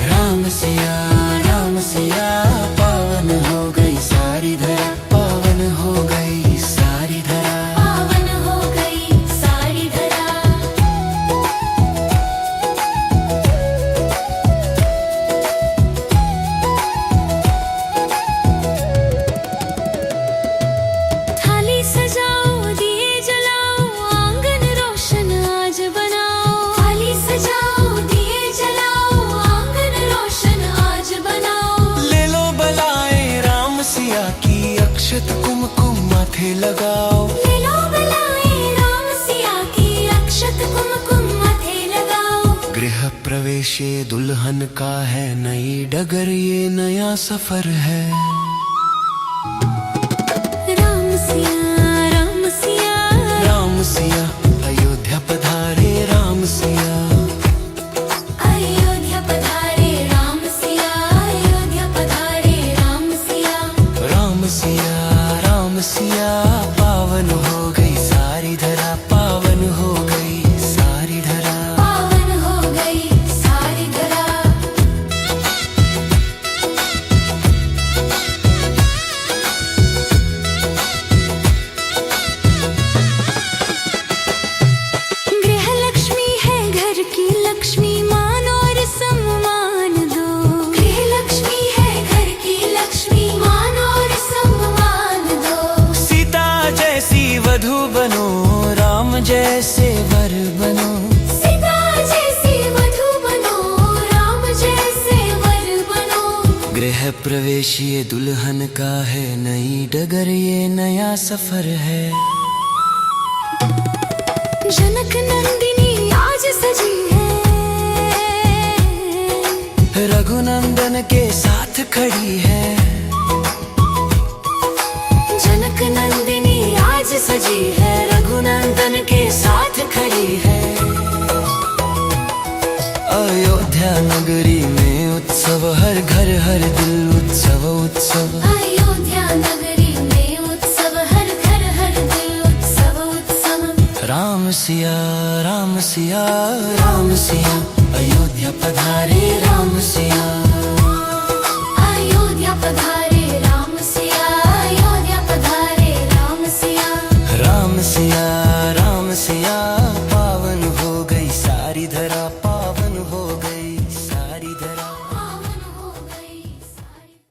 राम सिया राम सिया, पावन हो गई सारी धरा, पावन हो गई सारी धरा। पावन हो गई सारी धरा। थाली सजाओ, दिए जलाओ, आंगन रोशन आज बनाओ। थाली सजाओ, दिए जलाओ, आंगन रोशन आज बनाओ। ले लो बलाए राम सिया की, अक्षत कुमकुम माथे लगाओ। ले लो बलाए राम सिया की, अक्षत कुमकुम माथे लगाओ। गृह प्रवेश ये दुल्हन का है, नई डगर ये नया सफर है। राम सिया राम सिया राम सिया, अयोध्या पधारे राम सिया। अयोध्या पधारे राम सिया, अयोध्या पधारे राम सिया। राम सिया राम सिया, पावन हो गई सारी धरा, पावन हो गई सारी धरा। पावन हो गई सारी धरा। गृह लक्ष्मी है घर की लक्ष्मी, मान और सम्मान दो। गृह लक्ष्मी है घर की लक्ष्मी, मान और सम्मान दो। सीता जैसी वधू बनो, राम जैसे वर बनो। सीता जैसी वधू बनो, राम जैसे वर बनो। गृह प्रवेश ये दुल्हन का है, नई डगर ये नया सफर है। जनक नंदिनी आज सजी है, रघुनंदन के साथ खड़ी है। जनक नंदिनी आज सजी है, रघुनंदन के साथ खड़ी है। अयोध्या नगरी में उत्सव, हर घर हर दिल उत्सव उत्सव। अयोध्या नगरी में उत्सव, हर घर हर दिल उत्सव उत्सव। राम सिया राम सिया राम सिया, अयोध्या पधारे